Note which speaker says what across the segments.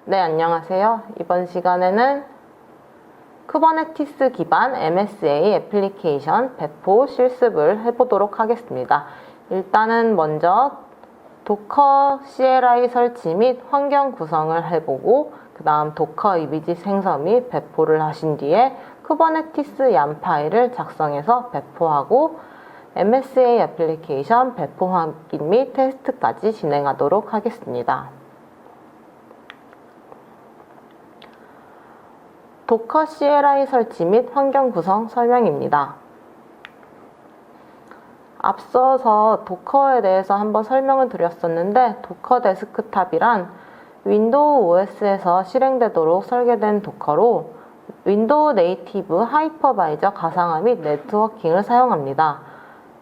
Speaker 1: 네, 안녕하세요. 이번 시간에는 쿠버네티스 기반 MSA 애플리케이션 배포 실습을 해보도록 하겠습니다. 일단은 먼저 도커 CLI 설치 및 환경 구성을 해보고 그 다음 도커 이미지 생성 및 배포를 하신 뒤에 쿠버네티스 얌 파일을 작성해서 배포하고 MSA 애플리케이션 배포 확인 및 테스트까지 진행하도록 하겠습니다. 도커 CLI 설치 및 환경 구성 설명입니다. 앞서서 도커에 대해서 한번 설명을 드렸었는데, 도커 데스크탑이란 윈도우 OS에서 실행되도록 설계된 도커로 윈도우 네이티브 하이퍼바이저 가상화 및 네트워킹을 사용합니다.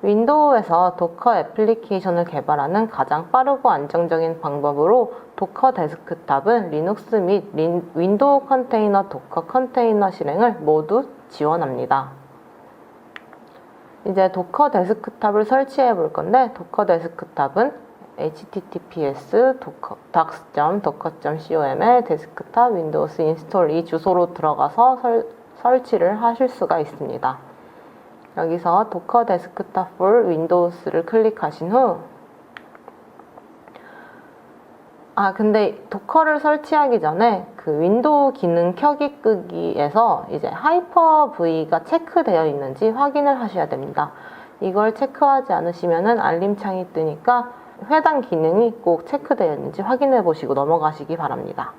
Speaker 1: 윈도우에서 도커 애플리케이션을 개발하는 가장 빠르고 안정적인 방법으로 도커 데스크탑은 리눅스 및 윈도우 컨테이너 도커 컨테이너 실행을 모두 지원합니다. 이제 도커 데스크탑을 설치해 볼 건데, 도커 데스크탑은 https://docs.docker.com의 데스크탑 윈도우스 인스톨 이 주소로 들어가서 설치를 하실 수가 있습니다. 여기서 도커 데스크탑 for windows를 클릭하신 후, 근데 도커를 설치하기 전에 그 윈도우 기능 켜기 끄기에서 이제 하이퍼V가 체크되어 있는지 확인을 하셔야 됩니다. 이걸 체크하지 않으시면은 알림창이 뜨니까 해당 기능이 꼭 체크되어 있는지 확인해 보시고 넘어가시기 바랍니다.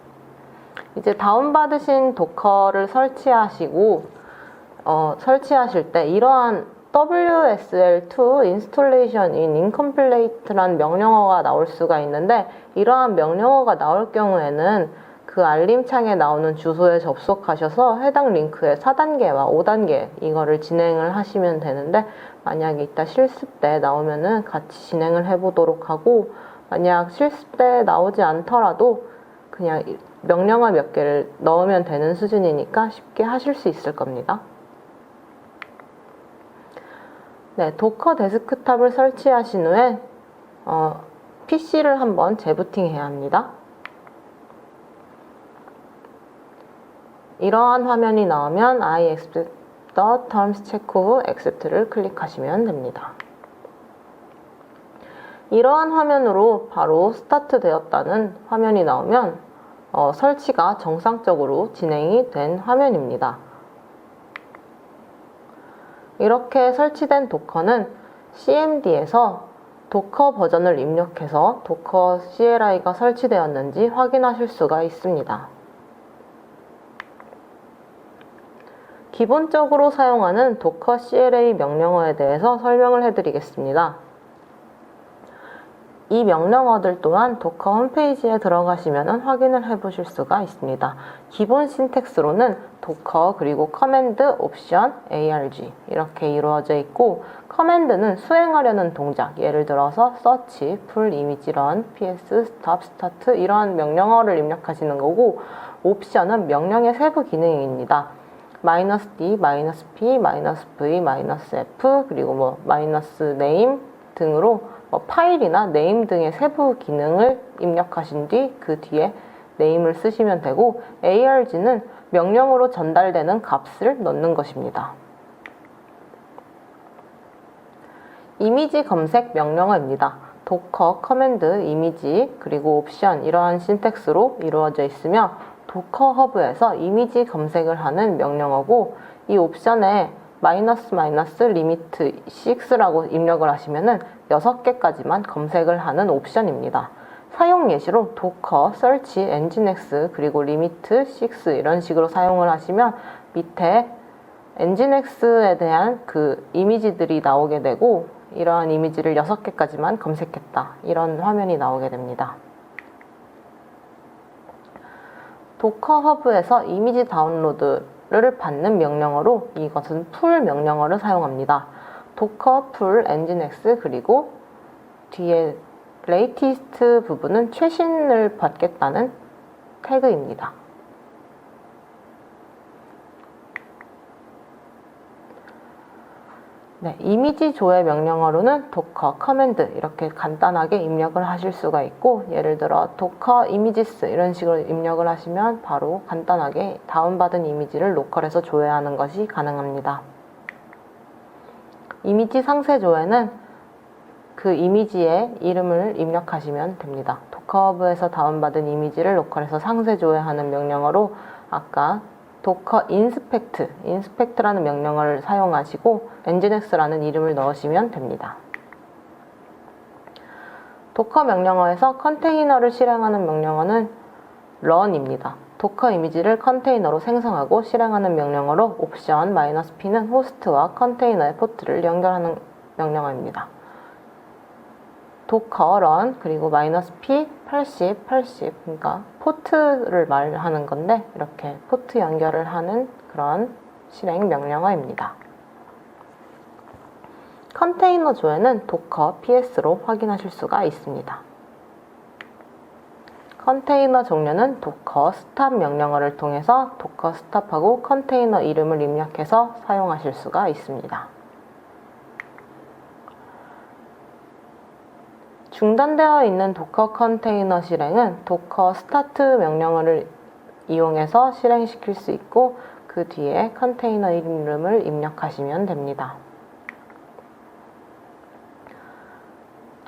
Speaker 1: 이제 다운받으신 도커를 설치하시고 설치하실 때 이러한 WSL2 Installation in Incomplete란 명령어가 나올 수가 있는데, 이러한 명령어가 나올 경우에는 그 알림창에 나오는 주소에 접속하셔서 해당 링크의 4단계와 5단계 이거를 진행을 하시면 되는데, 만약에 이따 실습 때 나오면은 같이 진행을 해보도록 하고, 만약 실습 때 나오지 않더라도 그냥 명령어 몇 개를 넣으면 되는 수준이니까 쉽게 하실 수 있을 겁니다. 네, 도커 데스크탑을 설치하신 후에 PC를 한번 재부팅 해야 합니다. 이러한 화면이 나오면 I accept the terms 체크 후 accept를 클릭하시면 됩니다. 이러한 화면으로 바로 스타트 되었다는 화면이 나오면 설치가 정상적으로 진행이 된 화면입니다. 이렇게 설치된 도커는 CMD에서 도커 버전을 입력해서 도커 CLI가 설치되었는지 확인하실 수가 있습니다. 기본적으로 사용하는 도커 CLI 명령어에 대해서 설명을 해드리겠습니다. 이 명령어들 또한 도커 홈페이지에 들어가시면 확인을 해보실 수가 있습니다. 기본 신텍스로는 도커 그리고 커맨드, 옵션, arg 이렇게 이루어져 있고, 커맨드는 수행하려는 동작, 예를 들어서 search, pull, image, run, ps, stop, start 이러한 명령어를 입력하시는 거고, 옵션은 명령의 세부 기능입니다. -d, -p, -v, -f 그리고 -name 등으로 파일이나 네임 등의 세부 기능을 입력하신 뒤 그 뒤에 네임을 쓰시면 되고, arg는 명령으로 전달되는 값을 넣는 것입니다. 이미지 검색 명령어입니다. 도커, 커맨드, 이미지, 그리고 옵션 이러한 신텍스로 이루어져 있으며, 도커 허브에서 이미지 검색을 하는 명령어고, 이 옵션에 리미트 6라고 입력을 하시면은 6개까지만 검색을 하는 옵션입니다. 사용 예시로 도커, search, nginx, 그리고 리미트 6 이런 식으로 사용을 하시면 밑에 nginx에 대한 그 이미지들이 나오게 되고, 이러한 이미지를 6개까지만 검색했다 이런 화면이 나오게 됩니다. 도커 허브에서 이미지 다운로드를 받는 명령어로 이것은 풀 명령어를 사용합니다. 도커 풀 nginx 그리고 뒤에 latest 부분은 최신을 받겠다는 태그입니다. 네, 이미지 조회 명령어로는 docker command 이렇게 간단하게 입력을 하실 수가 있고, 예를 들어 docker images 이런 식으로 입력을 하시면 바로 간단하게 다운받은 이미지를 로컬에서 조회하는 것이 가능합니다. 이미지 상세 조회는 그 이미지의 이름을 입력하시면 됩니다. 도커허브에서 다운받은 이미지를 로컬에서 상세 조회하는 명령어로 아까 docker inspect라는 명령어를 사용하시고 nginx라는 이름을 넣으시면 됩니다. 도커 명령어에서 컨테이너를 실행하는 명령어는 run입니다. 도커 이미지를 컨테이너로 생성하고 실행하는 명령어로 옵션 -p는 호스트와 컨테이너의 포트를 연결하는 명령어입니다. 도커 run 그리고 -p 80 그러니까 포트를 말하는 건데, 이렇게 포트 연결을 하는 그런 실행 명령어입니다. 컨테이너 조회는 도커 ps로 확인하실 수가 있습니다. 컨테이너 종류는 도커 스탑 명령어를 통해서 도커 스탑하고 컨테이너 이름을 입력해서 사용하실 수가 있습니다. 중단되어 있는 도커 컨테이너 실행은 도커 스타트 명령어를 이용해서 실행시킬 수 있고, 그 뒤에 컨테이너 이름을 입력하시면 됩니다.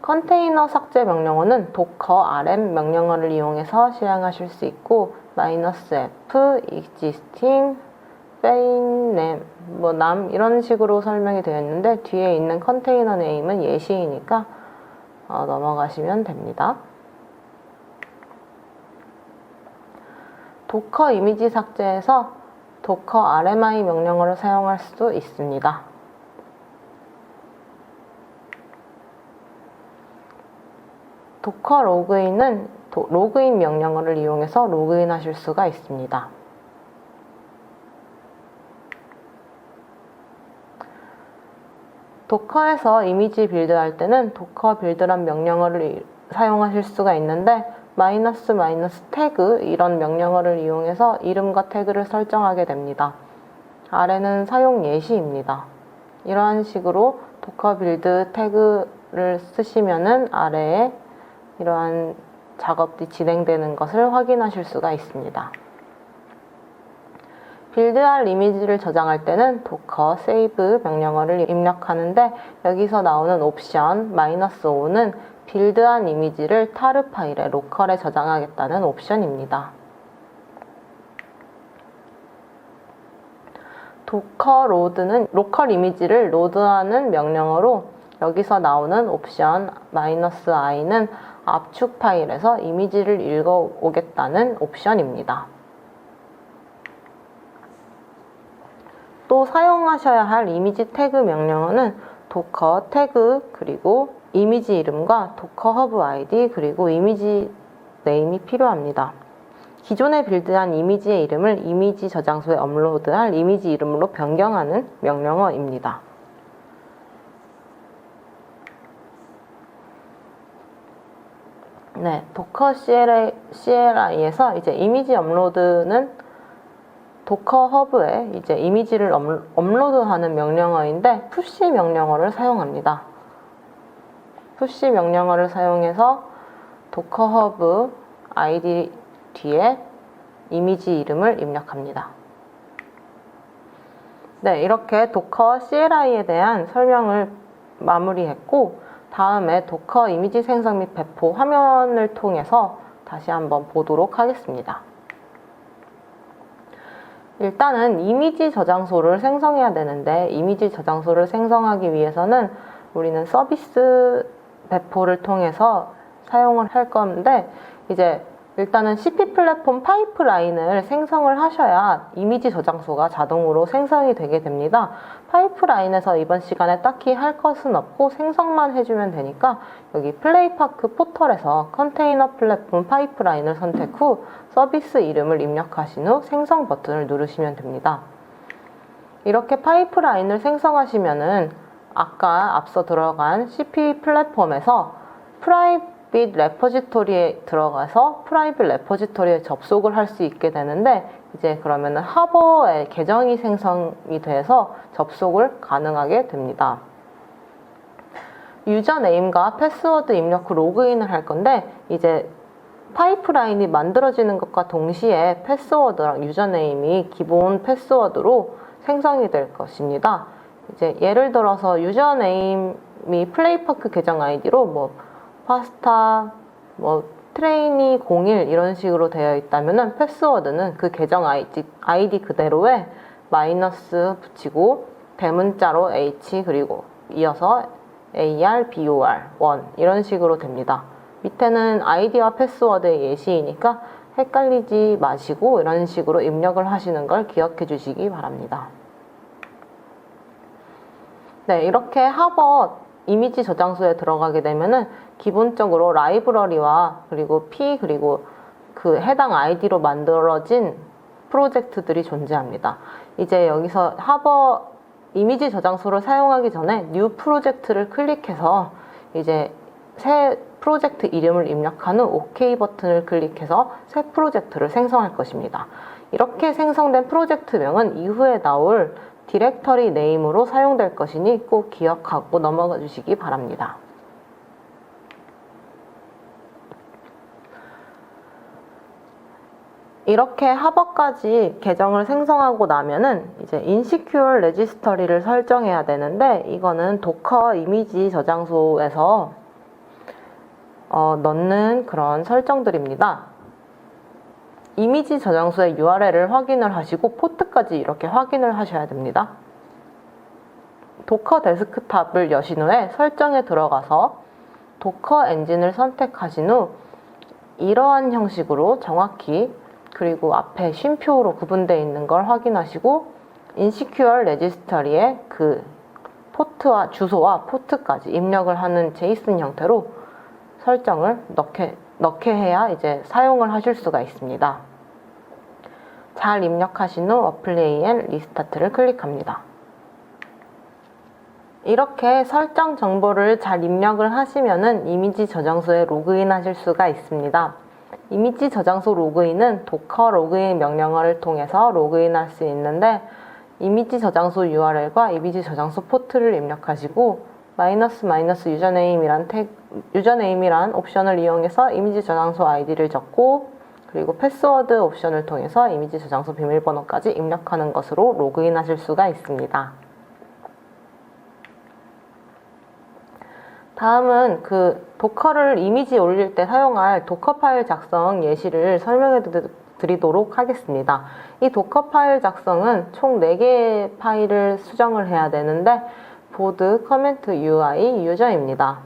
Speaker 1: 컨테이너 삭제 명령어는 docker rm 명령어를 이용해서 실행하실 수 있고, -f existing failname nam 이런 식으로 설명이 되어 있는데, 뒤에 있는 컨테이너 네임은 예시이니까 넘어가시면 됩니다. 도커 이미지 삭제에서 docker rmi 명령어를 사용할 수도 있습니다. 도커 로그인은 로그인 명령어를 이용해서 로그인 하실 수가 있습니다. 도커에서 이미지 빌드할 때는 도커 빌드란 명령어를 사용하실 수가 있는데, 태그 이런 명령어를 이용해서 이름과 태그를 설정하게 됩니다. 아래는 사용 예시입니다. 이러한 식으로 도커 빌드 태그를 쓰시면은 아래에 이러한 작업이 진행되는 것을 확인하실 수가 있습니다. 빌드할 이미지를 저장할 때는 docker save 명령어를 입력하는데, 여기서 나오는 옵션 -o는 빌드한 이미지를 타르 파일에 로컬에 저장하겠다는 옵션입니다. docker load는 로컬 이미지를 로드하는 명령어로, 여기서 나오는 옵션 -i는 압축 파일에서 이미지를 읽어오겠다는 옵션입니다. 또 사용하셔야 할 이미지 태그 명령어는 docker 태그 그리고 이미지 이름과 docker hub id 그리고 이미지 네임이 필요합니다. 기존에 빌드한 이미지의 이름을 이미지 저장소에 업로드할 이미지 이름으로 변경하는 명령어입니다. 네, docker CLI에서 이제 이미지 업로드는 도커 허브에 이제 이미지를 업로드하는 명령어인데, 푸시 명령어를 사용합니다. 푸시 명령어를 사용해서 도커 허브 id 뒤에 이미지 이름을 입력합니다. 네, 이렇게 도커 CLI에 대한 설명을 마무리했고, 다음에 도커 이미지 생성 및 배포 화면을 통해서 다시 한번 보도록 하겠습니다. 일단은 이미지 저장소를 생성해야 되는데, 이미지 저장소를 생성하기 위해서는 우리는 서비스 배포를 통해서 사용을 할 건데, 이제 일단은 CP 플랫폼 파이프라인을 생성을 하셔야 이미지 저장소가 자동으로 생성이 되게 됩니다. 파이프라인에서 이번 시간에 딱히 할 것은 없고 생성만 해주면 되니까, 여기 플레이파크 포털에서 컨테이너 플랫폼 파이프라인을 선택 후 서비스 이름을 입력하신 후 생성 버튼을 누르시면 됩니다. 이렇게 파이프라인을 생성하시면은 아까 앞서 들어간 CP 플랫폼에서 및 레포지토리에 들어가서 프라이빗 레포지토리에 접속을 할 수 있게 되는데, 이제 그러면은 하버에 계정이 생성이 돼서 접속을 가능하게 됩니다. 유저네임과 패스워드 입력 후 로그인을 할 건데, 이제 파이프라인이 만들어지는 것과 동시에 패스워드랑 유저네임이 기본 패스워드로 생성이 될 것입니다. 이제 예를 들어서 유저네임이 플레이파크 계정 아이디로 뭐 파스타, 뭐 트레이니 01 이런 식으로 되어 있다면은 패스워드는 그 계정 아이디 그대로에 마이너스 붙이고 대문자로 H 그리고 이어서 AR, BOR, 1 이런 식으로 됩니다. 밑에는 아이디와 패스워드의 예시이니까 헷갈리지 마시고 이런 식으로 입력을 하시는 걸 기억해 주시기 바랍니다. 네, 이렇게 하버 이미지 저장소에 들어가게 되면은 기본적으로 라이브러리와 그리고 그리고 그 해당 아이디로 만들어진 프로젝트들이 존재합니다. 이제 여기서 하버 이미지 저장소를 사용하기 전에 뉴 프로젝트를 클릭해서 이제 새 프로젝트 이름을 입력한 후 OK 버튼을 클릭해서 새 프로젝트를 생성할 것입니다. 이렇게 생성된 프로젝트명은 이후에 나올 디렉터리 네임으로 사용될 것이니 꼭 기억하고 넘어가 주시기 바랍니다. 이렇게 하버까지 계정을 생성하고 나면은 이제 인시큐어 레지스터리를 설정해야 되는데, 이거는 도커 이미지 저장소에서 넣는 그런 설정들입니다. 이미지 저장소의 URL을 확인을 하시고 포트까지 이렇게 확인을 하셔야 됩니다. 도커 데스크탑을 여신 후에 설정에 들어가서 도커 엔진을 선택하신 후 이러한 형식으로 정확히 그리고 앞에 쉼표로 구분되어 있는 걸 확인하시고 인시큐어 레지스터리에 그 포트와 주소와 포트까지 입력을 하는 제이슨 형태로 설정을 넣게 해야 이제 사용을 하실 수가 있습니다. 잘 입력하신 후 어플레이 앤 리스타트를 클릭합니다. 이렇게 설정 정보를 잘 입력을 하시면은 이미지 저장소에 로그인 하실 수가 있습니다. 이미지 저장소 로그인은 도커 로그인 명령어를 통해서 로그인할 수 있는데, 이미지 저장소 URL과 이미지 저장소 포트를 입력하시고 마이너스 유저네임이란 옵션을 이용해서 이미지 저장소 아이디를 적고, 그리고 패스워드 옵션을 통해서 이미지 저장소 비밀번호까지 입력하는 것으로 로그인 하실 수가 있습니다. 다음은 그 도커를 이미지 올릴 때 사용할 도커 파일 작성 예시를 설명해 드리도록 하겠습니다. 이 도커 파일 작성은 총 4개의 파일을 수정을 해야 되는데, 보드, 커멘트, UI, 유저입니다.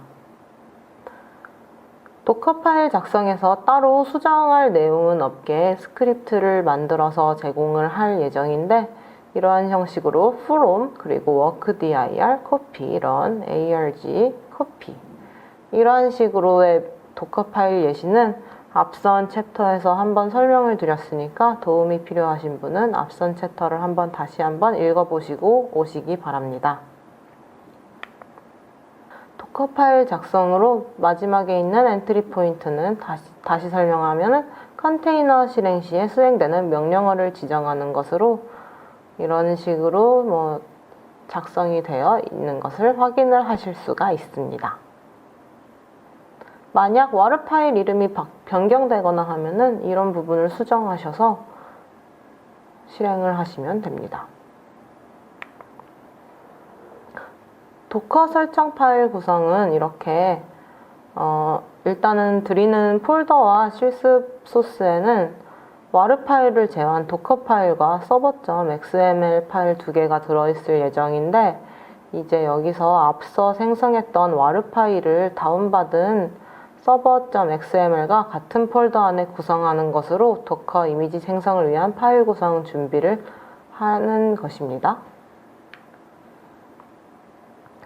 Speaker 1: 도커 파일 작성에서 따로 수정할 내용은 없게 스크립트를 만들어서 제공을 할 예정인데, 이러한 형식으로 from 그리고 workdir, copy, run, arg, copy 이런 식으로의 도커 파일 예시는 앞선 챕터에서 한번 설명을 드렸으니까 도움이 필요하신 분은 앞선 챕터를 다시 한번 읽어보시고 오시기 바랍니다. 도커 파일 작성으로 마지막에 있는 엔트리 포인트는 다시 설명하면 컨테이너 실행 시에 수행되는 명령어를 지정하는 것으로 이런 식으로 작성이 되어 있는 것을 확인을 하실 수가 있습니다. 만약 와르 파일 이름이 변경되거나 하면은 이런 부분을 수정하셔서 실행을 하시면 됩니다. 도커 설정 파일 구성은 이렇게 일단은 드리는 폴더와 실습 소스에는 와르 파일을 제외한 도커 파일과 server.xml 파일 2개가 들어있을 예정인데, 이제 여기서 앞서 생성했던 와르 파일을 다운받은 server.xml과 같은 폴더 안에 구성하는 것으로 도커 이미지 생성을 위한 파일 구성 준비를 하는 것입니다.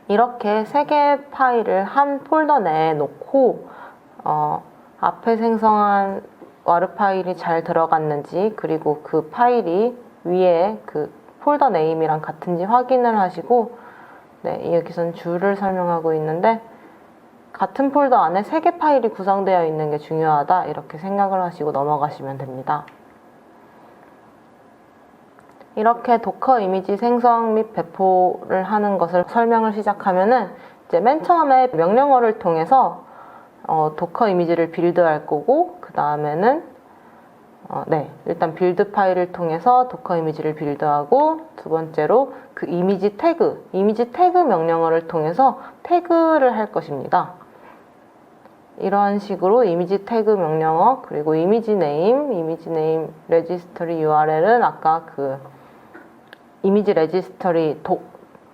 Speaker 1: 이렇게 3개의 파일을 한 폴더 내에 놓고 앞에 생성한 와르 파일이 잘 들어갔는지, 그리고 그 파일이 위에 그 폴더 네임이랑 같은지 확인을 하시고, 네, 여기선 줄을 설명하고 있는데 같은 폴더 안에 3개 파일이 구성되어 있는 게 중요하다 이렇게 생각을 하시고 넘어가시면 됩니다. 이렇게 도커 이미지 생성 및 배포를 하는 것을 설명을 시작하면은 이제 맨 처음에 명령어를 통해서 도커 이미지를 빌드할 거고, 그 다음에는 일단 빌드 파일을 통해서 도커 이미지를 빌드하고, 두 번째로 그 이미지 태그 명령어를 통해서 태그를 할 것입니다. 이런 식으로 이미지 태그 명령어, 그리고 이미지 네임 레지스터리 URL은 아까 그 이미지 레지스터리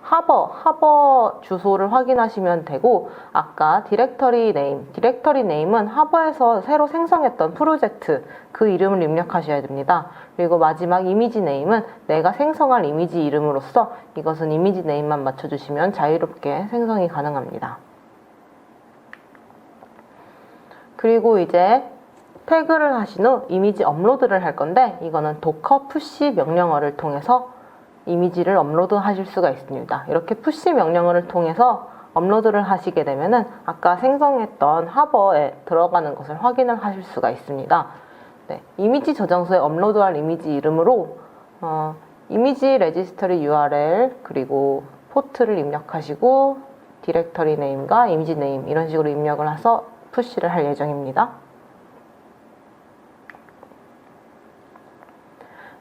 Speaker 1: 하버 주소를 확인하시면 되고, 아까 디렉터리 네임은 하버에서 새로 생성했던 프로젝트 그 이름을 입력하셔야 됩니다. 그리고 마지막 이미지 네임은 내가 생성할 이미지 이름으로서 이것은 이미지 네임만 맞춰주시면 자유롭게 생성이 가능합니다. 그리고 이제 태그를 하신 후 이미지 업로드를 할 건데, 이거는 도커 푸시 명령어를 통해서 이미지를 업로드 하실 수가 있습니다. 이렇게 푸시 명령어를 통해서 업로드를 하시게 되면은 아까 생성했던 하버에 들어가는 것을 확인을 하실 수가 있습니다. 이미지 저장소에 업로드할 이미지 이름으로 이미지 레지스터리 URL 그리고 포트를 입력하시고, 디렉터리 네임과 이미지 네임 이런 식으로 입력을 해서 푸시를 할 예정입니다.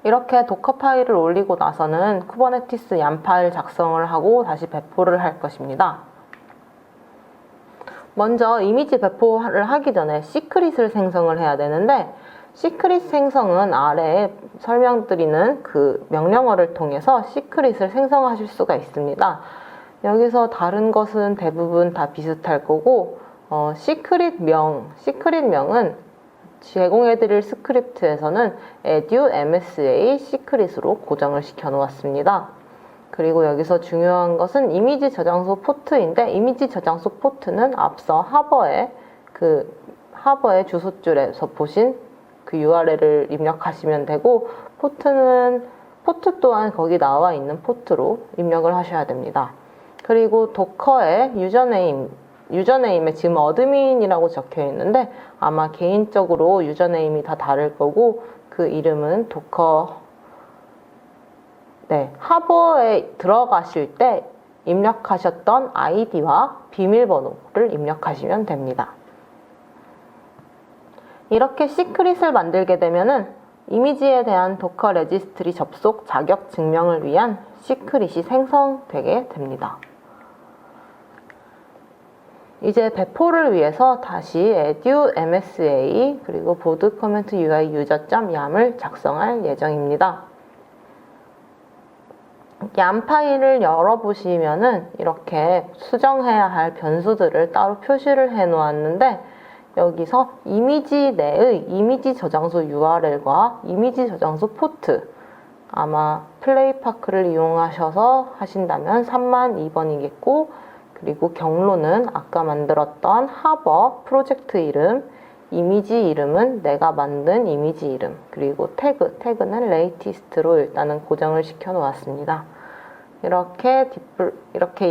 Speaker 1: 이렇게 도커 파일을 올리고 나서는 쿠버네티스 얌 파일 작성을 하고 다시 배포를 할 것입니다. 먼저 이미지 배포를 하기 전에 시크릿을 생성을 해야 되는데, 시크릿 생성은 아래에 설명드리는 그 명령어를 통해서 시크릿을 생성하실 수가 있습니다. 여기서 다른 것은 대부분 다 비슷할 거고, 시크릿 명은 제공해드릴 스크립트에서는 edu msa 시크릿으로 고정을 시켜 놓았습니다. 그리고 여기서 중요한 것은 이미지 저장소 포트인데, 이미지 저장소 포트는 앞서 하버의 주소줄에서 보신 그 URL을 입력하시면 되고, 포트 또한 거기 나와 있는 포트로 입력을 하셔야 됩니다. 그리고 도커의 유저네임에 지금 어드민이라고 적혀 있는데 아마 개인적으로 유저네임이 다 다를 거고, 그 이름은 하버에 들어가실 때 입력하셨던 아이디와 비밀번호를 입력하시면 됩니다. 이렇게 시크릿을 만들게 되면은 이미지에 대한 도커 레지스트리 접속 자격 증명을 위한 시크릿이 생성되게 됩니다. 이제 배포를 위해서 다시 edu msa 그리고 보드 커멘트 UI user.yam을 작성할 예정입니다. 얌 파일을 열어보시면은 이렇게 수정해야 할 변수들을 따로 표시를 해 놓았는데, 여기서 이미지 내의 이미지 저장소 URL과 이미지 저장소 포트, 아마 플레이파크를 이용하셔서 하신다면 302번이겠고, 그리고 경로는 아까 만들었던 하버 프로젝트 이름, 이미지 이름은 내가 만든 이미지 이름, 그리고 태그는 latest로 일단은 고정을 시켜 놓았습니다. 이렇게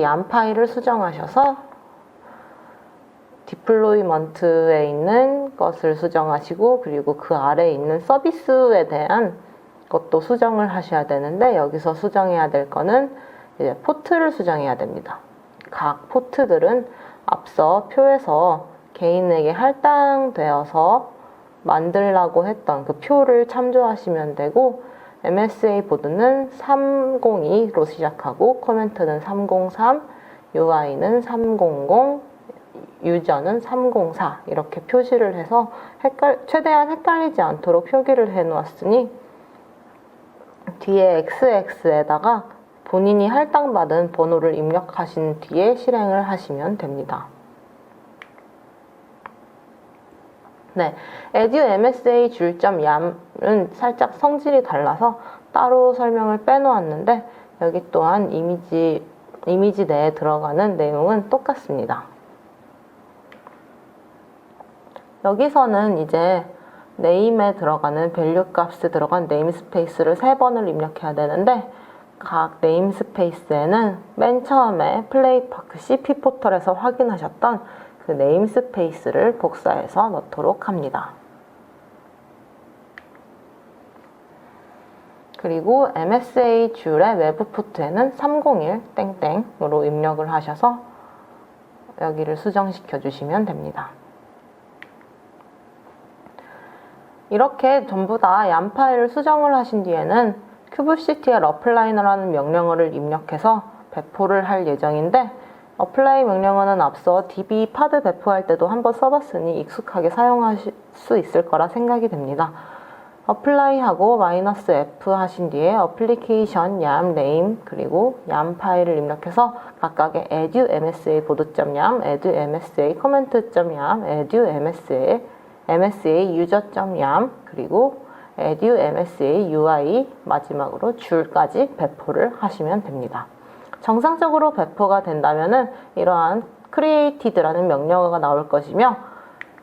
Speaker 1: 얌 파일을 수정하셔서 디플로이먼트에 있는 것을 수정하시고, 그리고 그 아래에 있는 서비스에 대한 것도 수정을 하셔야 되는데, 여기서 수정해야 될 거는 이제 포트를 수정해야 됩니다. 각 포트들은 앞서 표에서 개인에게 할당되어서 만들라고 했던 그 표를 참조하시면 되고, MSA 보드는 302로 시작하고 코멘트는 303, UI는 300, 유저는 304 이렇게 표시를 해서 최대한 헷갈리지 않도록 표기를 해 놓았으니, 뒤에 XX에다가 본인이 할당받은 번호를 입력하신 뒤에 실행을 하시면 됩니다. edu msa 줄.yam은 살짝 성질이 달라서 따로 설명을 빼놓았는데, 여기 또한 이미지 내에 들어가는 내용은 똑같습니다. 여기서는 이제 네임에 들어가는 밸류 값에 들어간 네임스페이스를 3번을 입력해야 되는데, 각 네임스페이스에는 맨 처음에 플레이파크 CP 포털에서 확인하셨던 그 네임스페이스를 복사해서 넣도록 합니다. 그리고 MSA 줄의 외부 포트에는 301 땡땡으로 입력을 하셔서 여기를 수정시켜 주시면 됩니다. 이렇게 전부 다 얌 파일을 수정을 하신 뒤에는 kubectl apply라는 명령어를 입력해서 배포를 할 예정인데, apply 명령어는 앞서 db 파드 배포할 때도 한번 써봤으니 익숙하게 사용하실 수 있을 거라 생각이 됩니다. apply하고 -f 하신 뒤에 application yam name 그리고 yam 파일을 입력해서 각각의 edu-msa board.yam, edu-msa comment.yam, edu-msa msa user.yam 그리고 edu-msa ui 마지막으로 줄까지 배포를 하시면 됩니다. 정상적으로 배포가 된다면은 이러한 created라는 명령어가 나올 것이며,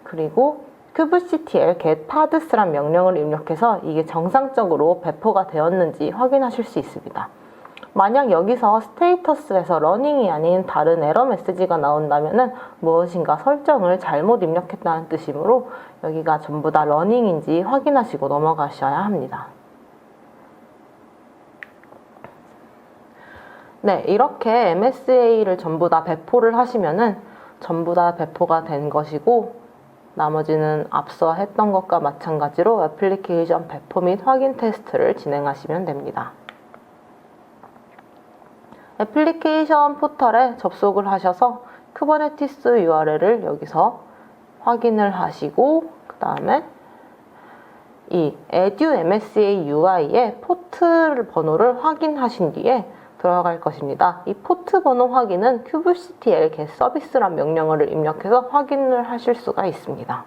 Speaker 1: 그리고 kubectl get paths란 명령을 입력해서 이게 정상적으로 배포가 되었는지 확인하실 수 있습니다. 만약 여기서 스테이터스에서 러닝이 아닌 다른 에러 메시지가 나온다면은 무엇인가 설정을 잘못 입력했다는 뜻이므로 여기가 전부 다 러닝인지 확인하시고 넘어가셔야 합니다. 네, 이렇게 MSA를 전부 다 배포를 하시면은 전부 다 배포가 된 것이고, 나머지는 앞서 했던 것과 마찬가지로 애플리케이션 배포 및 확인 테스트를 진행하시면 됩니다. 애플리케이션 포털에 접속을 하셔서 쿠버네티스 URL을 여기서 확인을 하시고, 그 다음에 이 edu-msa UI의 포트 번호를 확인하신 뒤에 들어갈 것입니다. 이 포트 번호 확인은 kubectl get service란 명령어를 입력해서 확인을 하실 수가 있습니다.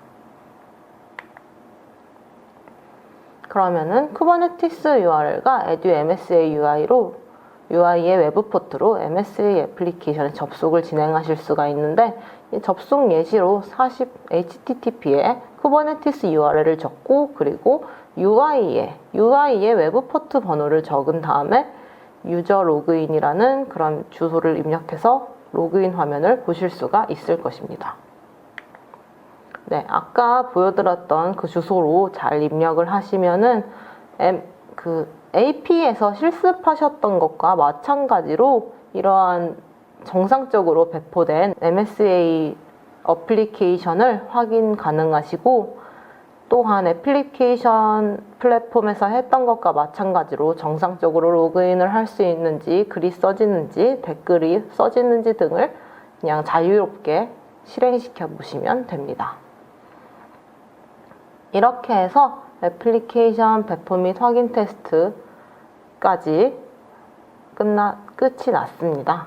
Speaker 1: 그러면은 kubernetes URL과 edu-msa UI의 외부 포트로 MSA 애플리케이션에 접속을 진행하실 수가 있는데, 이 접속 예시로 HTTP에 kubernetes URL을 적고, 그리고 UI의 외부 포트 번호를 적은 다음에 유저 로그인이라는 그런 주소를 입력해서 로그인 화면을 보실 수가 있을 것입니다. 네, 아까 보여드렸던 그 주소로 잘 입력을 하시면은 AP에서 실습하셨던 것과 마찬가지로 이러한 정상적으로 배포된 MSA 어플리케이션을 확인 가능하시고, 또한 애플리케이션 플랫폼에서 했던 것과 마찬가지로 정상적으로 로그인을 할 수 있는지, 글이 써지는지, 댓글이 써지는지 등을 그냥 자유롭게 실행시켜 보시면 됩니다. 이렇게 해서 애플리케이션 배포 및 확인 테스트까지 끝이 났습니다.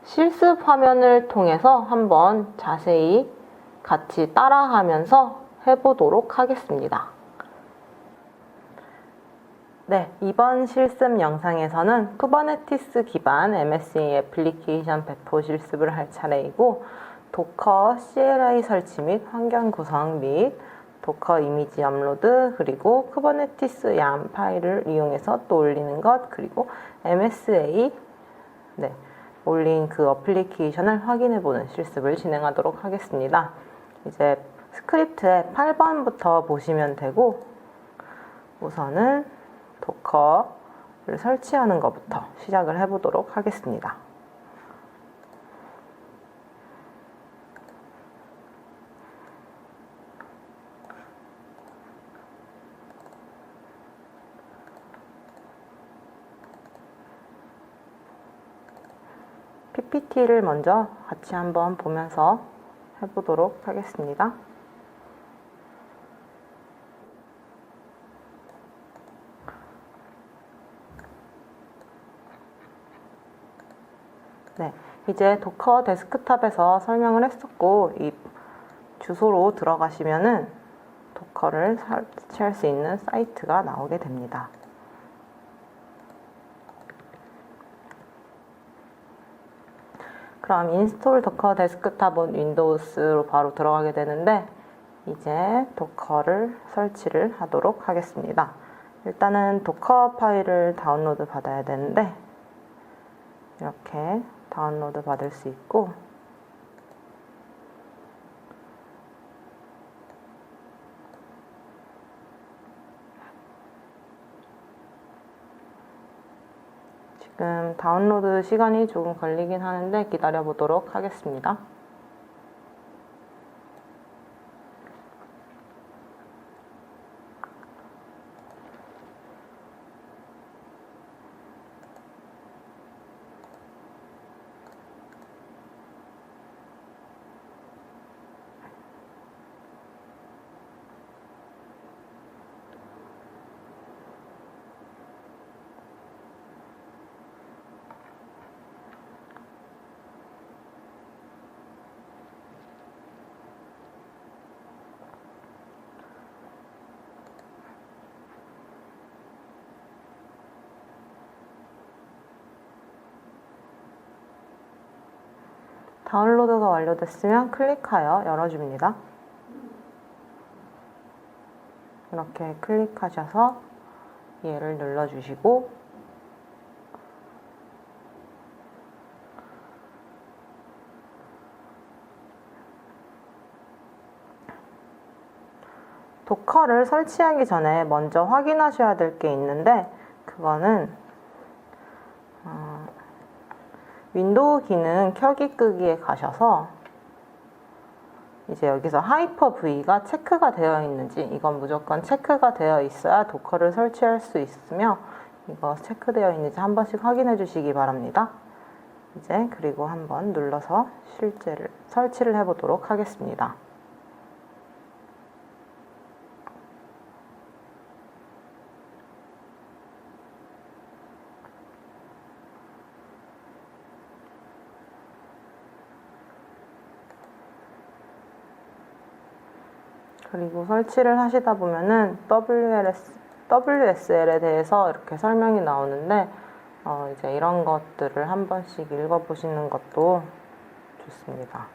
Speaker 1: 실습 화면을 통해서 한번 자세히 같이 따라하면서 해보도록 하겠습니다. 네, 이번 실습 영상에서는 쿠버네티스 기반 MSA 애플리케이션 배포 실습을 할 차례이고, 도커 CLI 설치 및 환경 구성 및 도커 이미지 업로드, 그리고 쿠버네티스 얌 파일을 이용해서 또 올리는 것, 그리고 MSA 올린 그 어플리케이션을 확인해보는 실습을 진행하도록 하겠습니다. 이제 스크립트의 8번부터 보시면 되고, 우선은 도커를 설치하는 것부터 시작을 해보도록 하겠습니다. PPT를 먼저 같이 한번 보면서 해보도록 하겠습니다. 네, 이제 도커 데스크탑에서 설명을 했었고, 이 주소로 들어가시면은 도커를 설치할 수 있는 사이트가 나오게 됩니다. 그럼 인스톨 도커 데스크탑 온 윈도우스로 바로 들어가게 되는데, 이제 도커를 설치를 하도록 하겠습니다. 일단은 도커 파일을 다운로드 받아야 되는데, 이렇게 다운로드 받을 수 있고, 지금 다운로드 시간이 조금 걸리긴 하는데 기다려 보도록 하겠습니다. 다운로드가 완료됐으면 클릭하여 열어줍니다. 이렇게 클릭하셔서 얘를 눌러주시고 도커를 설치하기 전에 먼저 확인하셔야 될 게 있는데 그거는 윈도우 기능 켜기 끄기에 가셔서 이제 여기서 하이퍼V가 체크가 되어 있는지 이건 무조건 체크가 되어 있어야 도커를 설치할 수 있으며 이거 체크되어 있는지 한 번씩 확인해 주시기 바랍니다. 이제 그리고 한번 눌러서 설치를 해 보도록 하겠습니다. 그리고 설치를 하시다 보면은 WSL에 대해서 이렇게 설명이 나오는데 이제 이런 것들을 한 번씩 읽어보시는 것도 좋습니다.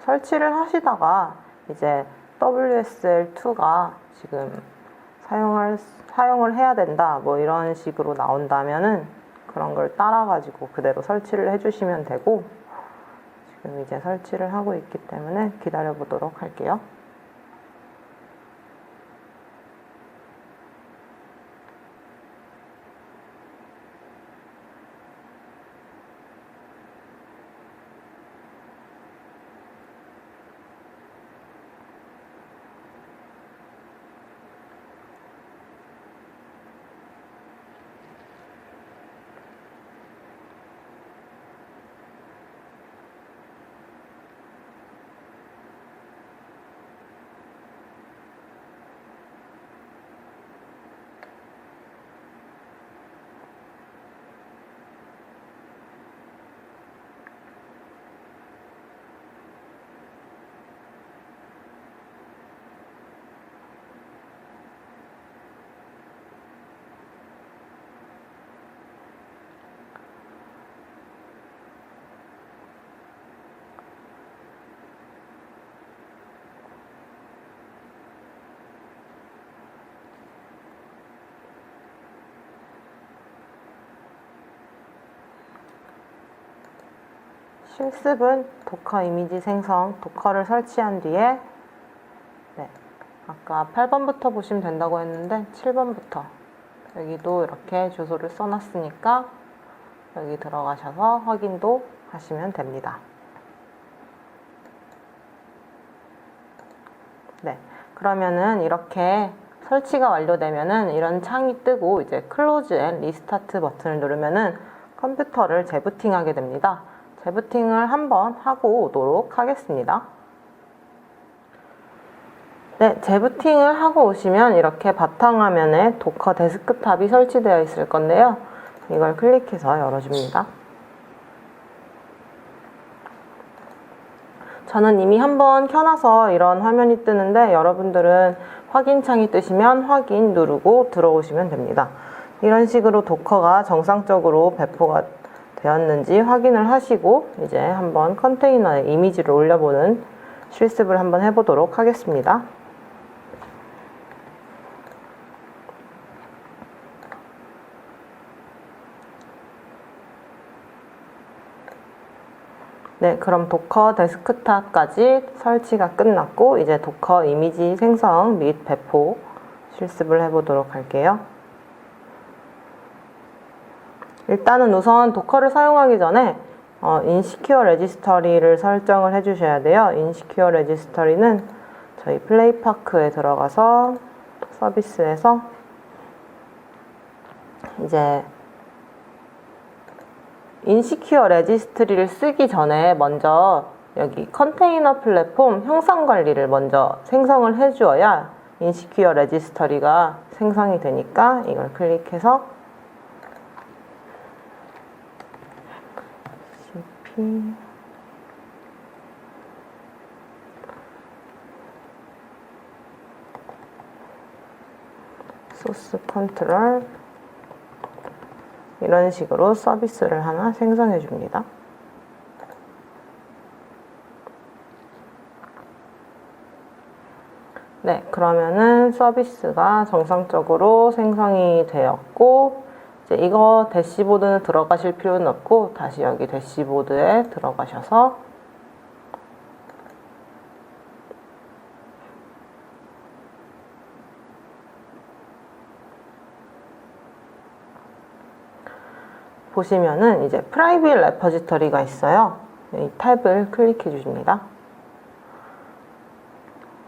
Speaker 1: 설치를 하시다가 이제 WSL2가 지금 사용을 해야 된다 뭐 이런 식으로 나온다면은 그런 걸 따라가지고 그대로 설치를 해주시면 되고 지금 이제 설치를 하고 있기 때문에 기다려 보도록 할게요. 실습은 도커 이미지 생성, 도커를 설치한 뒤에 아까 8번부터 보시면 된다고 했는데 7번부터 여기도 이렇게 주소를 써놨으니까 여기 들어가셔서 확인도 하시면 됩니다. 그러면은 이렇게 설치가 완료되면은 이런 창이 뜨고 이제 클로즈 앤 리스타트 버튼을 누르면은 컴퓨터를 재부팅하게 됩니다. 재부팅을 한번 하고 오도록 하겠습니다. 재부팅을 하고 오시면 이렇게 바탕화면에 도커 데스크탑이 설치되어 있을 건데요. 이걸 클릭해서 열어줍니다. 저는 이미 한번 켜놔서 이런 화면이 뜨는데 여러분들은 확인창이 뜨시면 확인 누르고 들어오시면 됩니다. 이런 식으로 도커가 정상적으로 배포가 되었는지 확인을 하시고 이제 한번 컨테이너에 이미지를 올려보는 실습을 한번 해보도록 하겠습니다. 그럼 도커 데스크탑까지 설치가 끝났고 이제 도커 이미지 생성 및 배포 실습을 해보도록 할게요. 일단은 우선 도커를 사용하기 전에 인시큐어 레지스터리를 설정을 해주셔야 돼요. 인시큐어 레지스터리는 저희 플레이파크에 들어가서 서비스에서 이제 인시큐어 레지스트리를 쓰기 전에 먼저 여기 컨테이너 플랫폼 형상 관리를 먼저 생성을 해주어야 인시큐어 레지스터리가 생성이 되니까 이걸 클릭해서 cp 소스 컨트롤 이런 식으로 서비스를 하나 생성해 줍니다. 네, 그러면은 서비스가 정상적으로 생성이 되었고, 이제 이거 대시보드는 들어가실 필요는 없고, 다시 여기 대시보드에 들어가셔서 보시면은 이제 프라이빗 레퍼지터리가 있어요. 이 탭을 클릭해 주십니다.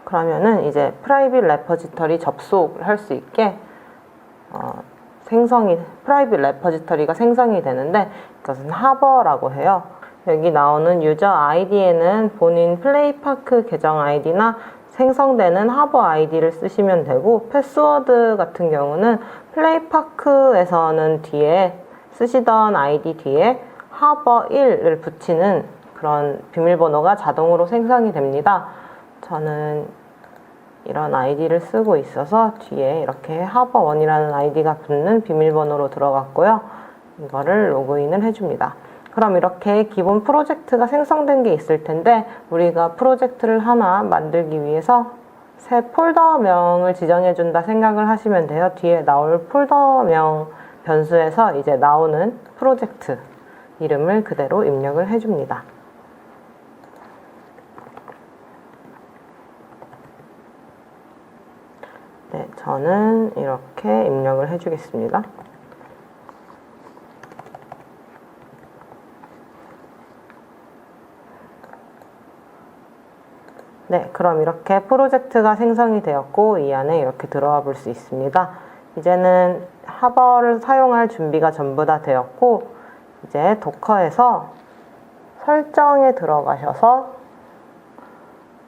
Speaker 1: 그러면은 이제 프라이빗 레퍼지터리 접속을 할 수 있게 프라이빗 레퍼지터리가 생성이 되는데 이것은 하버라고 해요. 여기 나오는 유저 아이디에는 본인 플레이파크 계정 아이디나 생성되는 하버 아이디를 쓰시면 되고, 패스워드 같은 경우는 플레이파크에서는 뒤에 쓰시던 아이디 뒤에 하버 1을 붙이는 그런 비밀번호가 자동으로 생성이 됩니다. 저는 이런 아이디를 쓰고 있어서 뒤에 이렇게 하버1이라는 아이디가 붙는 비밀번호로 들어갔고요. 이거를 로그인을 해줍니다. 그럼 이렇게 기본 프로젝트가 생성된 게 있을 텐데, 우리가 프로젝트를 하나 만들기 위해서 새 폴더명을 지정해 준다 생각을 하시면 돼요. 뒤에 나올 폴더명 변수에서 이제 나오는 프로젝트 이름을 그대로 입력을 해줍니다. 네, 저는 이렇게 입력을 해주겠습니다. 네, 그럼 이렇게 프로젝트가 생성이 되었고, 이 안에 이렇게 들어와 볼 수 있습니다. 이제는 하버를 사용할 준비가 전부 다 되었고, 이제 도커에서 설정에 들어가셔서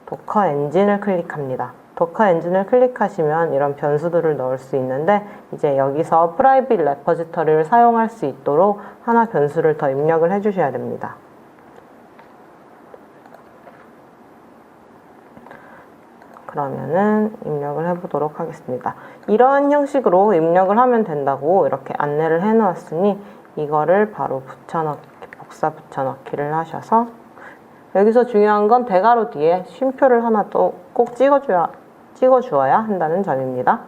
Speaker 1: 도커 엔진을 클릭합니다. 도커 엔진을 클릭하시면 이런 변수들을 넣을 수 있는데, 이제 여기서 프라이빗 레퍼지터리를 사용할 수 있도록 하나 변수를 더 입력을 해주셔야 됩니다. 그러면은 입력을 해보도록 하겠습니다. 이런 형식으로 입력을 하면 된다고 이렇게 안내를 해 놓았으니 이거를 바로 복사 붙여넣기를 하셔서, 여기서 중요한 건 대괄호 뒤에 쉼표를 하나 또 꼭 찍어주어야 한다는 점입니다.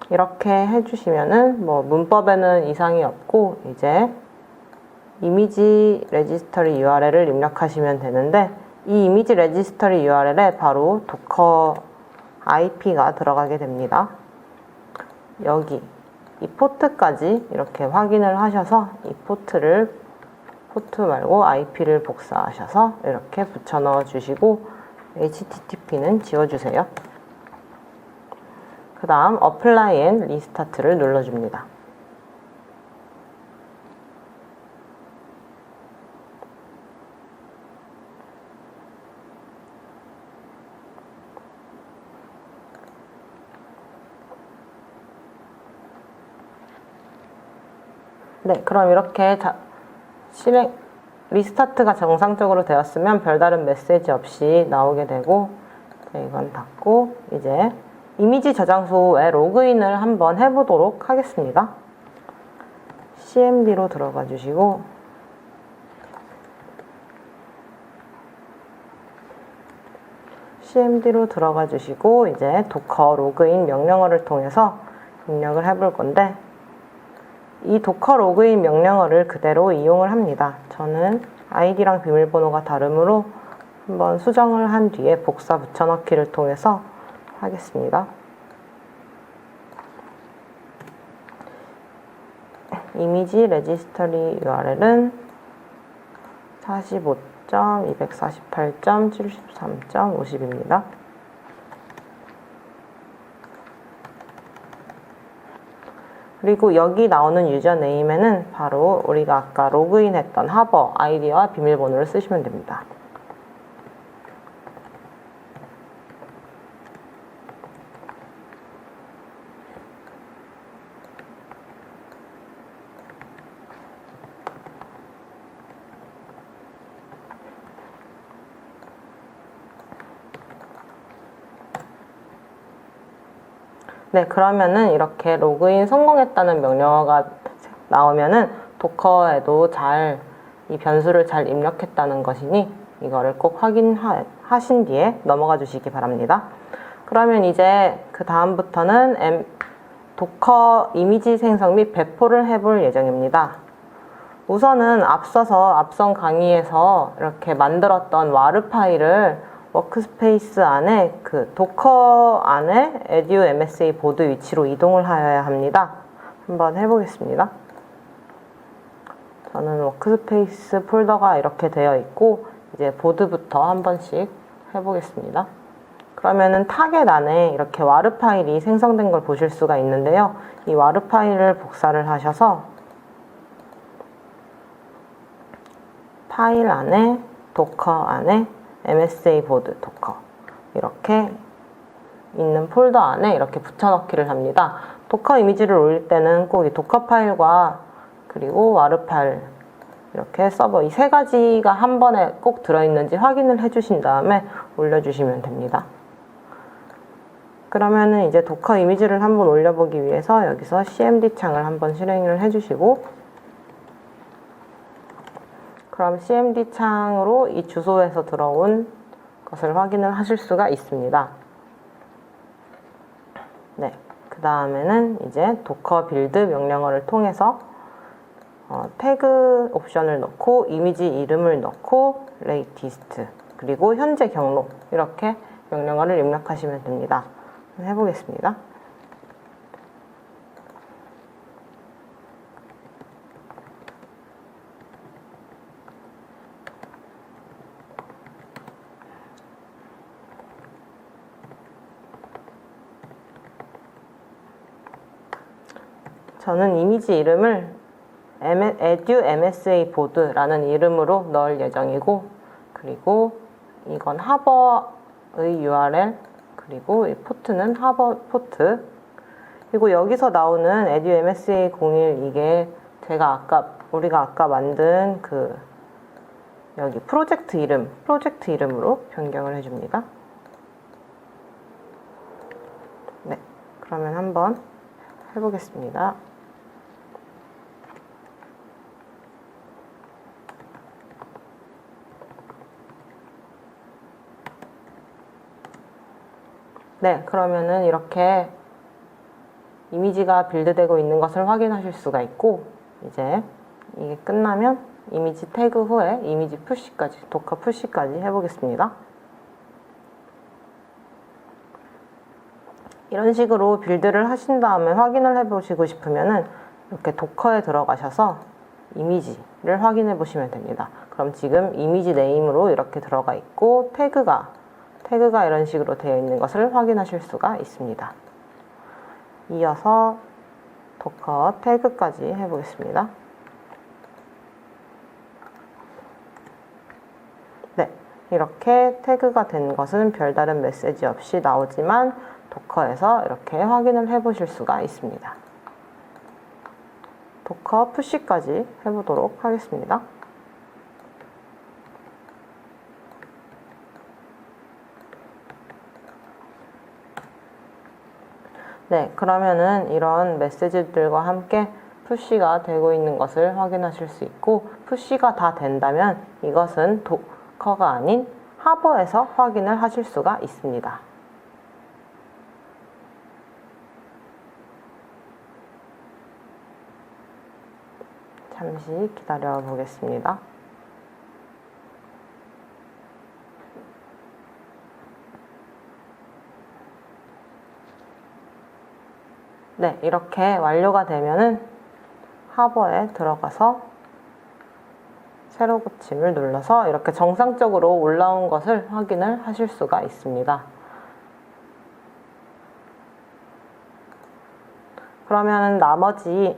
Speaker 1: 이렇게 해주시면은 뭐 문법에는 이상이 없고, 이제 이미지 레지스터리 URL을 입력하시면 되는데, 이 이미지 레지스터리 URL에 바로 도커 IP가 들어가게 됩니다. 여기 이 포트까지 이렇게 확인을 하셔서 이 포트 말고 IP를 복사하셔서 이렇게 붙여 넣어 주시고, HTTP는 지워주세요. 그 다음 Apply and Restart를 눌러줍니다. 네, 그럼 이렇게 리스타트가 정상적으로 되었으면 별다른 메시지 없이 나오게 되고, 이건 닫고 이제 이미지 저장소에 로그인을 한번 해보도록 하겠습니다. CMD로 들어가 주시고, 이제 도커 로그인 명령어를 통해서 입력을 해볼 건데, 이 도커 로그인 명령어를 그대로 이용을 합니다. 저는 아이디랑 비밀번호가 다르므로 한번 수정을 한 뒤에 복사 붙여넣기를 통해서 하겠습니다. 이미지 레지스터리 URL은 45.248.73.50입니다. 그리고 여기 나오는 유저네임에는 바로 우리가 아까 로그인했던 하버 아이디와 비밀번호를 쓰시면 됩니다. 네, 그러면은 이렇게 로그인 성공했다는 명령어가 나오면은 도커에도 잘 이 변수를 잘 입력했다는 것이니 이거를 꼭 확인하신 뒤에 넘어가 주시기 바랍니다. 그러면 이제 그 다음부터는 도커 이미지 생성 및 배포를 해볼 예정입니다. 우선은 앞선 강의에서 이렇게 만들었던 와르 파일을 워크스페이스 안에 그 도커 안에 에듀 MSA 보드 위치로 이동을 하여야 합니다. 한번 해보겠습니다. 저는 워크스페이스 폴더가 이렇게 되어 있고 이제 보드부터 한 번씩 해보겠습니다. 그러면은 타겟 안에 이렇게 와르 파일이 생성된 걸 보실 수가 있는데요. 이 와르 파일을 복사를 하셔서 파일 안에 도커 안에 MSA 보드 도커 이렇게 있는 폴더 안에 이렇게 붙여넣기를 합니다. 도커 이미지를 올릴 때는 꼭 이 도커 파일과 그리고 와르 파일 이렇게 서버 이 세 가지가 한 번에 꼭 들어있는지 확인을 해주신 다음에 올려주시면 됩니다. 그러면은 이제 도커 이미지를 한번 올려보기 위해서 여기서 cmd 창을 한번 실행을 해주시고 그럼 cmd 창으로 이 주소에서 들어온 것을 확인을 하실 수가 있습니다. 네, 그 다음에는 이제 도커 빌드 명령어를 통해서 태그 옵션을 넣고 이미지 이름을 넣고 레이티스트 그리고 현재 경로 이렇게 명령어를 입력하시면 됩니다. 해보겠습니다. 저는 이미지 이름을 edu MSA 보드라는 이름으로 넣을 예정이고 그리고 이건 하버의 URL 그리고 이 포트는 하버 포트 그리고 여기서 나오는 edu MSA 01 이게 우리가 아까 만든 그 여기 프로젝트 이름으로 변경을 해줍니다. 네, 그러면 한번 해보겠습니다. 네, 그러면은 이렇게 이미지가 빌드되고 있는 것을 확인하실 수가 있고 이제 이게 끝나면 이미지 태그 후에 이미지 푸시까지 도커 푸시까지 해보겠습니다. 이런 식으로 빌드를 하신 다음에 확인을 해보시고 싶으면은 이렇게 도커에 들어가셔서 이미지를 확인해 보시면 됩니다. 그럼 지금 이미지 네임으로 이렇게 들어가 있고 태그가 이런 식으로 되어 있는 것을 확인하실 수가 있습니다. 이어서 도커 태그까지 해보겠습니다. 네, 이렇게 태그가 된 것은 별다른 메시지 없이 나오지만 도커에서 이렇게 확인을 해보실 수가 있습니다. 도커 푸시까지 해보도록 하겠습니다. 네, 그러면은 이런 메시지들과 함께 푸시가 되고 있는 것을 확인하실 수 있고 푸시가 다 된다면 이것은 도커가 아닌 하버에서 확인을 하실 수가 있습니다. 잠시 기다려 보겠습니다. 네, 이렇게 완료가 되면은 하버에 들어가서 새로 고침을 눌러서 이렇게 정상적으로 올라온 것을 확인을 하실 수가 있습니다. 그러면 나머지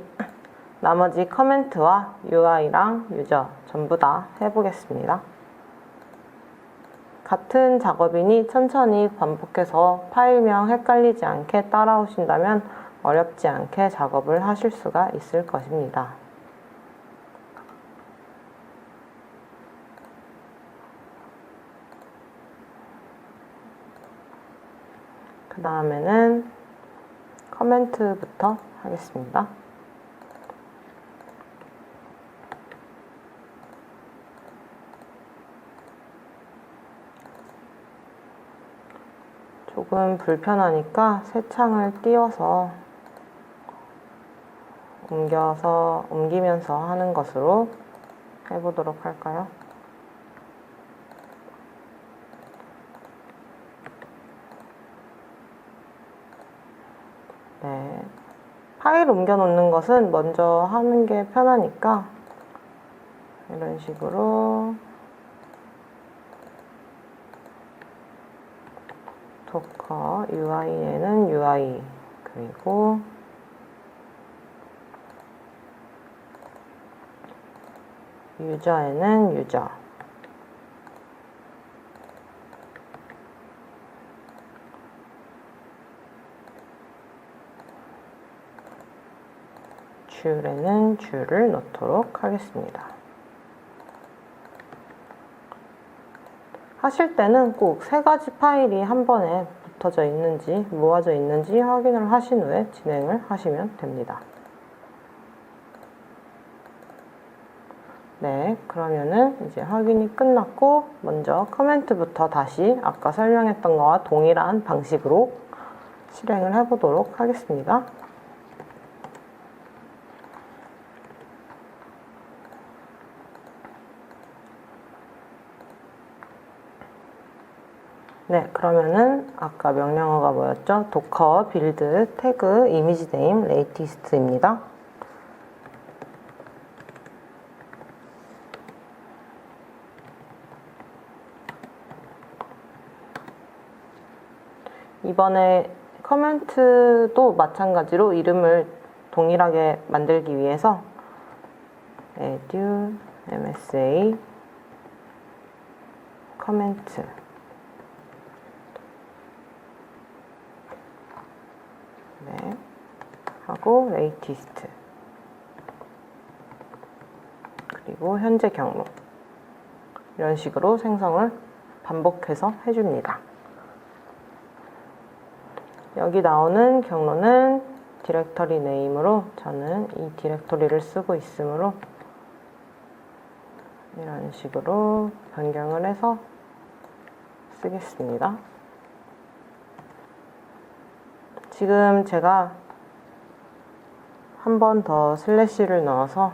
Speaker 1: 커멘트와 UI랑 유저 전부 다 해보겠습니다. 같은 작업이니 천천히 반복해서 파일명 헷갈리지 않게 따라오신다면 어렵지 않게 작업을 하실 수가 있을 것입니다. 그 다음에는 커멘트부터 하겠습니다. 조금 불편하니까 새 창을 띄워서 옮기면서 하는 것으로 해보도록 할까요? 네. 파일 옮겨 놓는 것은 먼저 하는 게 편하니까 이런 식으로 도커 UI에는 UI 그리고 유저에는 유저 줄에는 줄을 넣도록 하겠습니다. 하실 때는 꼭 세 가지 파일이 한 번에 붙어져 있는지 모아져 있는지 확인을 하신 후에 진행을 하시면 됩니다. 네, 그러면은 이제 확인이 끝났고 먼저 커멘트부터 다시 아까 설명했던 거와 동일한 방식으로 실행을 해보도록 하겠습니다. 네, 그러면은 아까 명령어가 뭐였죠? 도커 빌드 태그 이미지 네임 레이티스트입니다. 이번에 커멘트도 마찬가지로 이름을 동일하게 만들기 위해서 edu msa 커멘트 네, 하고 latest 그리고 현재 경로 이런 식으로 생성을 반복해서 해줍니다. 여기 나오는 경로는 디렉터리 네임으로 저는 이 디렉터리를 쓰고 있으므로 이런 식으로 변경을 해서 쓰겠습니다. 지금 제가 한 번 더 슬래시를 넣어서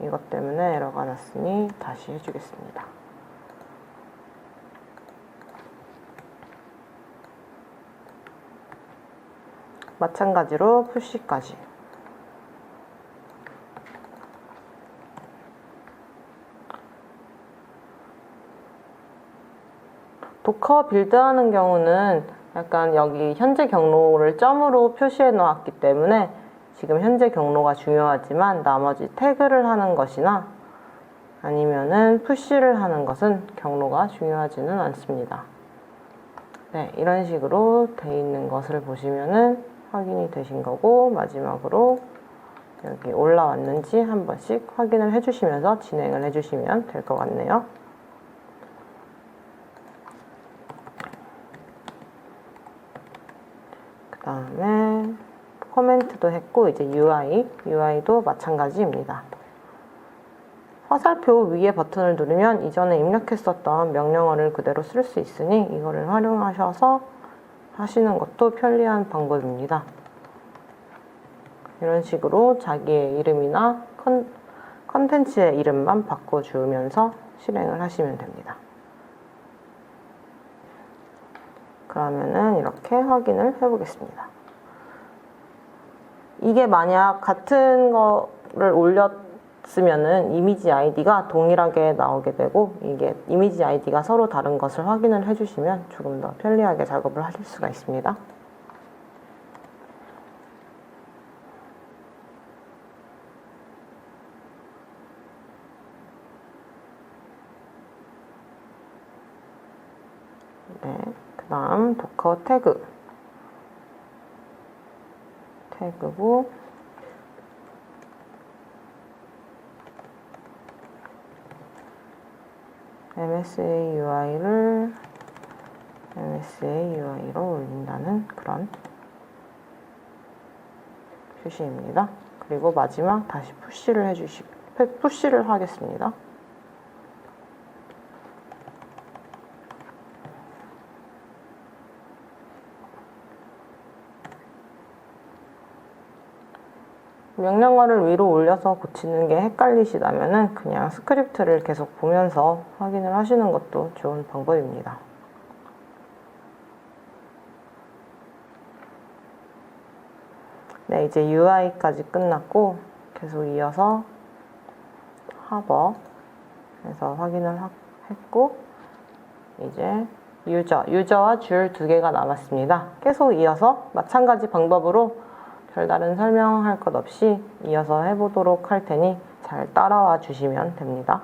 Speaker 1: 이것 때문에 에러가 났으니 다시 해주겠습니다. 마찬가지로 푸시까지 도커 빌드하는 경우는 약간 여기 현재 경로를 점으로 표시해 놓았기 때문에 지금 현재 경로가 중요하지만 나머지 태그를 하는 것이나 아니면은 푸시를 하는 것은 경로가 중요하지는 않습니다. 네, 이런 식으로 돼 있는 것을 보시면은 확인이 되신 거고 마지막으로 여기 올라왔는지 한 번씩 확인을 해주시면서 진행을 해주시면 될 것 같네요. 그 다음에 코멘트도 했고 이제 UI도 마찬가지입니다. 화살표 위에 버튼을 누르면 이전에 입력했었던 명령어를 그대로 쓸 수 있으니 이거를 활용하셔서 하시는 것도 편리한 방법입니다. 이런 식으로 자기의 이름이나 컨텐츠의 이름만 바꿔주면서 실행을 하시면 됩니다. 그러면은 이렇게 확인을 해보겠습니다. 이게 만약 같은 명령어를 올렸으면은 이미지 아이디가 동일하게 나오게 되고, 이게 이미지 아이디가 서로 다른 것을 확인을 해주시면 조금 더 편리하게 작업을 하실 수가 있습니다. 네, 그 다음 도커 태그고 MSA UI를 MSA UI로 올린다는 그런 표시입니다. 그리고 마지막 다시 푸시를 하겠습니다. 명령어를 위로 올려서 고치는 게 헷갈리시다면 그냥 스크립트를 계속 보면서 확인을 하시는 것도 좋은 방법입니다. 네, 이제 UI까지 끝났고 계속 이어서 하버에서 확인을 했고, 이제 유저와 줄 2개가 남았습니다. 계속 이어서 마찬가지 방법으로 별다른 설명할 것 없이 이어서 해보도록 할 테니 잘 따라와 주시면 됩니다.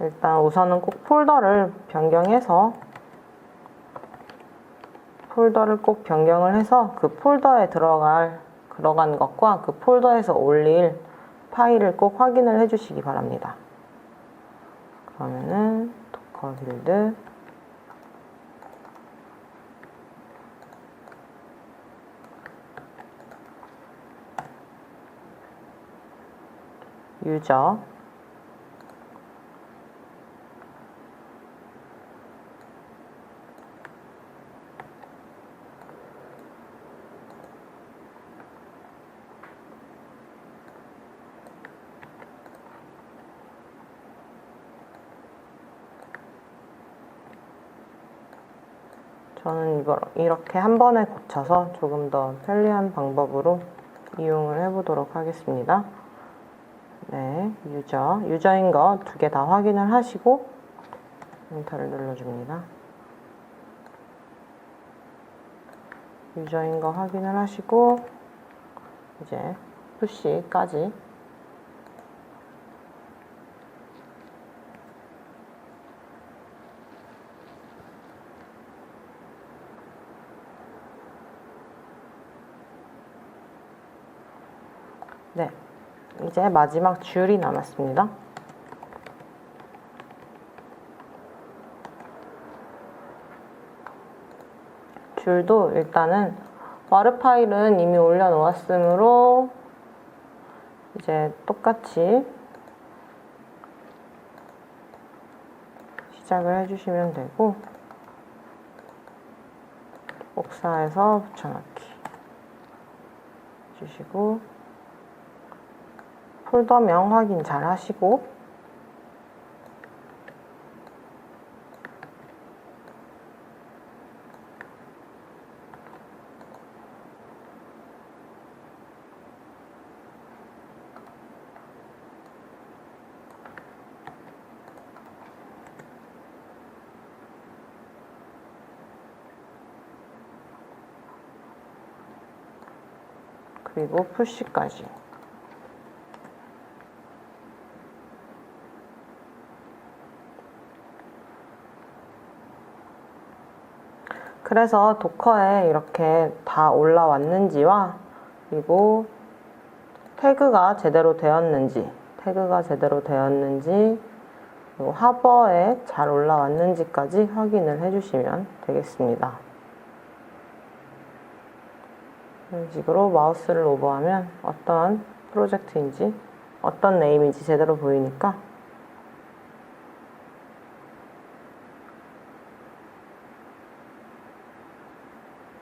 Speaker 1: 일단 우선은 꼭 폴더를 꼭 변경을 해서 그 폴더에 들어간 것과 그 폴더에서 올릴 파일을 꼭 확인을 해주시기 바랍니다. 그러면은 도커 빌드 유저 저는 이렇게 한 번에 고쳐서 조금 더 편리한 방법으로 이용을 해보도록 하겠습니다. 네, 유저인 거 2개 다 확인을 하시고 엔터를 눌러줍니다. 유저인 거 확인을 하시고 이제 푸시까지 네, 이제 마지막 줄이 남았습니다. 줄도 일단은 와르 파일은 이미 올려놓았으므로 이제 똑같이 시작을 해주시면 되고, 복사해서 붙여넣기 해주시고, 폴더명 확인 잘 하시고, 그리고 푸시까지. 그래서 도커에 이렇게 다 올라왔는지와, 그리고 태그가 제대로 되었는지, 그리고 하버에 잘 올라왔는지까지 확인을 해주시면 되겠습니다. 이런 식으로 마우스를 오버하면 어떤 프로젝트인지, 어떤 네임인지 제대로 보이니까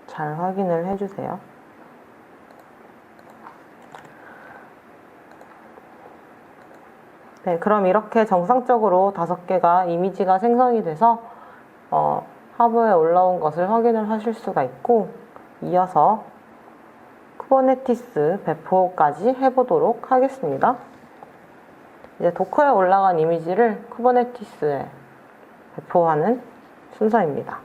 Speaker 1: 잘 확인을 해주세요. 네, 그럼 이렇게 정상적으로 5개가 이미지가 생성이 돼서 하버에 올라온 것을 확인을 하실 수가 있고, 이어서 쿠버네티스 배포까지 해보도록 하겠습니다. 이제 도커에 올라간 이미지를 쿠버네티스에 배포하는 순서입니다.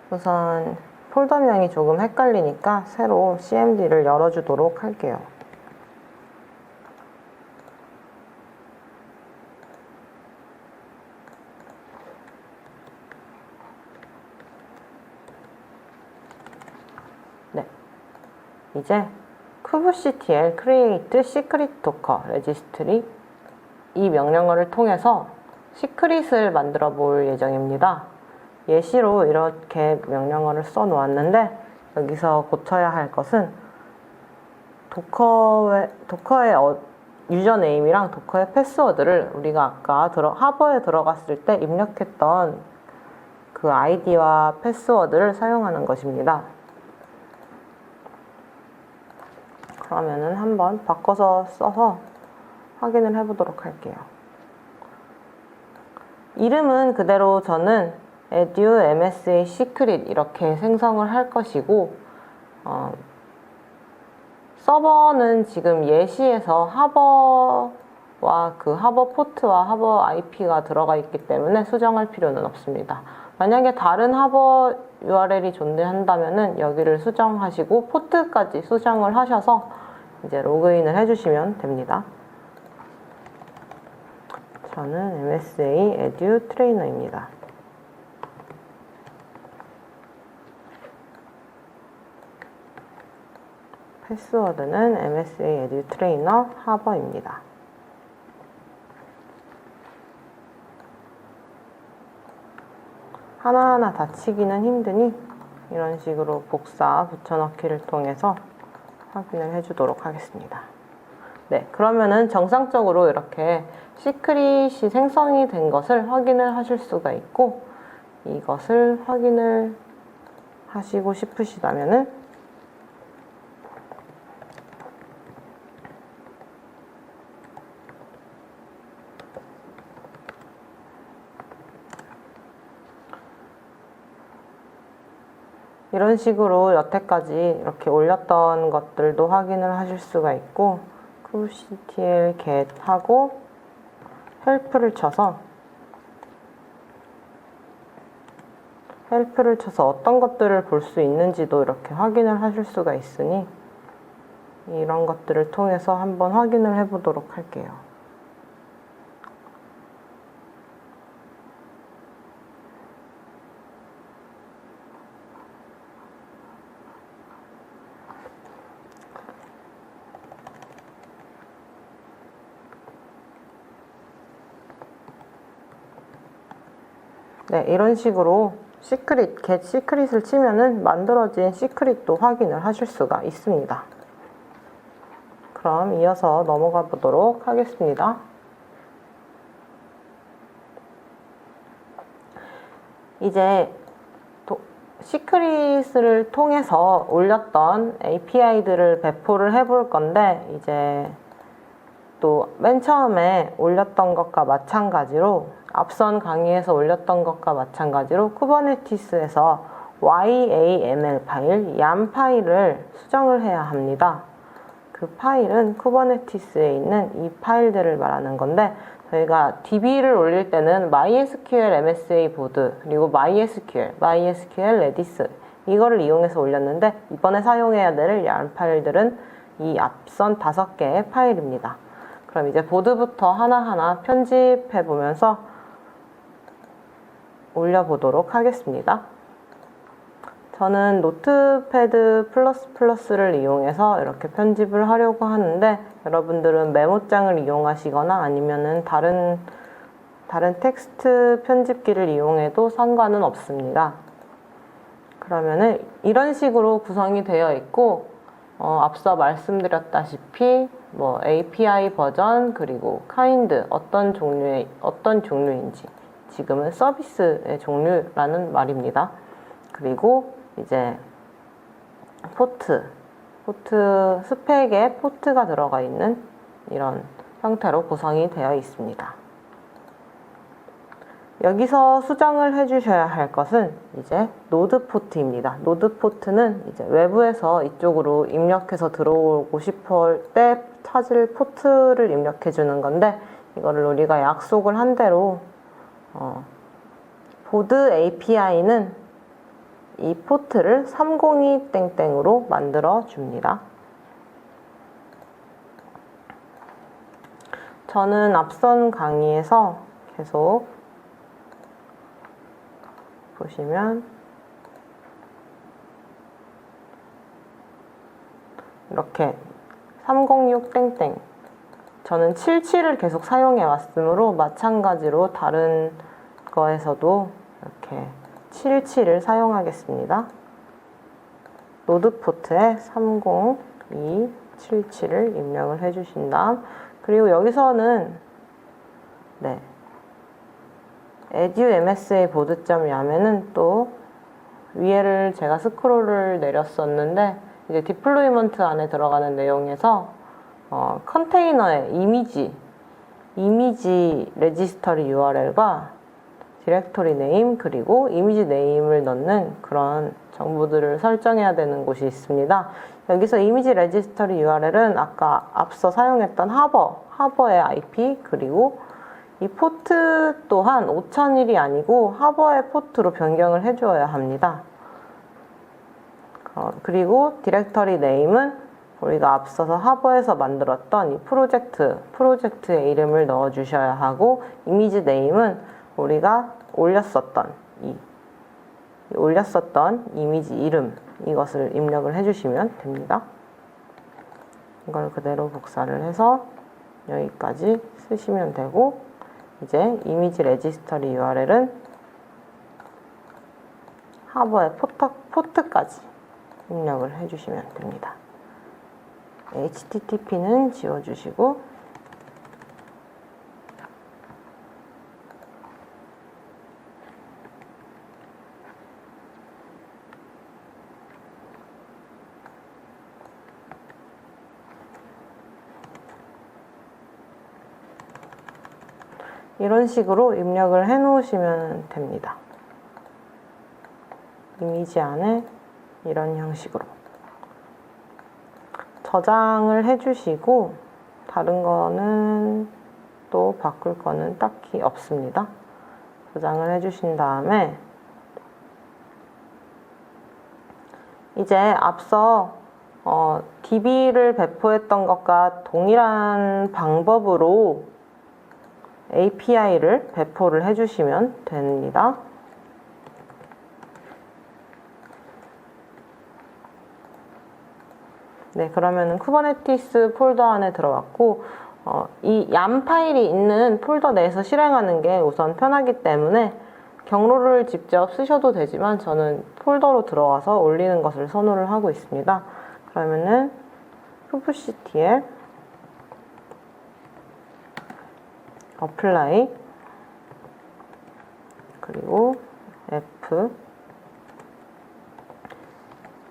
Speaker 1: 우선 폴더명이 조금 헷갈리니까 새로 cmd를 열어주도록 할게요. 네, 이제 kubectl create secret docker registry 이 명령어를 통해서 시크릿을 만들어 볼 예정입니다. 예시로 이렇게 명령어를 써 놓았는데 여기서 고쳐야 할 것은 도커의 유저네임이랑 도커의 패스워드를 우리가 아까 하버에 들어갔을 때 입력했던 그 아이디와 패스워드를 사용하는 것입니다. 그러면은 한번 바꿔서 써서 확인을 해보도록 할게요. 이름은 그대로 저는 edu msa secret 이렇게 생성을 할 것이고 서버는 지금 예시에서 하버와 그 하버 포트와 하버 IP가 들어가 있기 때문에 수정할 필요는 없습니다. 만약에 다른 하버 URL이 존재한다면은 여기를 수정하시고 포트까지 수정을 하셔서 이제 로그인을 해주시면 됩니다. 저는 MSA edu 트레이너입니다. 패스워드는 MSA edu 트레이너 하버입니다. 하나하나 다 치기는 힘드니 이런 식으로 복사 붙여넣기를 통해서 확인을 해주도록 하겠습니다. 네, 그러면은 정상적으로 이렇게 시크릿이 생성이 된 것을 확인을 하실 수가 있고, 이것을 확인을 하시고 싶으시다면은 이런 식으로 여태까지 이렇게 올렸던 것들도 확인을 하실 수가 있고, kubectl get 하고 help를 쳐서 어떤 것들을 볼 수 있는지도 이렇게 확인을 하실 수가 있으니 이런 것들을 통해서 한번 확인을 해보도록 할게요. 네, 이런 식으로 시크릿, get 시크릿을 치면은 만들어진 시크릿도 확인을 하실 수가 있습니다. 그럼 이어서 넘어가 보도록 하겠습니다. 이제 시크릿을 통해서 올렸던 API들을 배포를 해볼 건데, 이제 또 맨 처음에 올렸던 것과 마찬가지로 앞선 강의에서 올렸던 것과 마찬가지로 쿠버네티스에서 YAML 파일, YAM 파일을 수정을 해야 합니다. 그 파일은 쿠버네티스에 있는 이 파일들을 말하는 건데, 저희가 DB를 올릴 때는 MySQL MSA 보드, 그리고 MySQL Redis 이거를 이용해서 올렸는데, 이번에 사용해야 될 YAM 파일들은 이 앞선 5개의 파일입니다. 그럼 이제 보드부터 하나하나 편집해 보면서 올려보도록 하겠습니다. 저는 노트패드 ++를 이용해서 이렇게 편집을 하려고 하는데, 여러분들은 메모장을 이용하시거나 아니면은 다른 텍스트 편집기를 이용해도 상관은 없습니다. 그러면은 이런 식으로 구성이 되어 있고, 앞서 말씀드렸다시피 뭐 API 버전, 그리고 kind 어떤 종류인지, 지금은 서비스의 종류라는 말입니다. 그리고 이제 포트 스펙에 포트가 들어가 있는 이런 형태로 구성이 되어 있습니다. 여기서 수정을 해주셔야 할 것은 이제 노드 포트입니다. 노드 포트는 이제 외부에서 이쪽으로 입력해서 들어오고 싶을 때 찾을 포트를 입력해 주는 건데, 이거를 우리가 약속을 한 대로 보드 API는 이 포트를 302땡땡으로 만들어 줍니다. 저는 앞선 강의에서 계속 보시면 이렇게 306땡땡, 저는 77을 계속 사용해 왔으므로 마찬가지로 다른 거에서도 이렇게 77을 사용하겠습니다. 노드 포트에 30277을 입력을 해주신 다음, 그리고 여기서는 edumsa 보드.yam에는 또 위에를 제가 스크롤을 내렸었는데, 이제 디플로이먼트 안에 들어가는 내용에서 컨테이너의 이미지 레지스터리 URL과 디렉토리 네임 그리고 이미지 네임을 넣는 그런 정보들을 설정해야 되는 곳이 있습니다. 여기서 이미지 레지스터리 URL은 아까 앞서 사용했던 하버의 IP, 그리고 이 포트 또한 5001이 아니고 하버의 포트로 변경을 해주어야 합니다. 그리고 디렉터리 네임은 우리가 앞서서 하버에서 만들었던 이 프로젝트의 이름을 넣어주셔야 하고, 이미지 네임은 우리가 올렸었던 이미지 이름, 이것을 입력을 해주시면 됩니다. 이걸 그대로 복사를 해서 여기까지 쓰시면 되고, 이제 이미지 레지스터리 URL은 하버의 포트까지 입력을 해주시면 됩니다. HTTP는 지워주시고, 이런 식으로 입력을 해 놓으시면 됩니다. 이미지 안에 이런 형식으로 저장을 해주시고, 다른 거는 또 바꿀 거는 딱히 없습니다. 저장을 해주신 다음에 이제 앞서 DB를 배포했던 것과 동일한 방법으로 API를 배포를 해주시면 됩니다. 네, 그러면은 쿠버네티스 폴더 안에 들어왔고, 이 YAM 파일이 있는 폴더 내에서 실행하는 게 우선 편하기 때문에 경로를 직접 쓰셔도 되지만 저는 폴더로 들어와서 올리는 것을 선호를 하고 있습니다. 그러면은 kubectl apply 그리고 f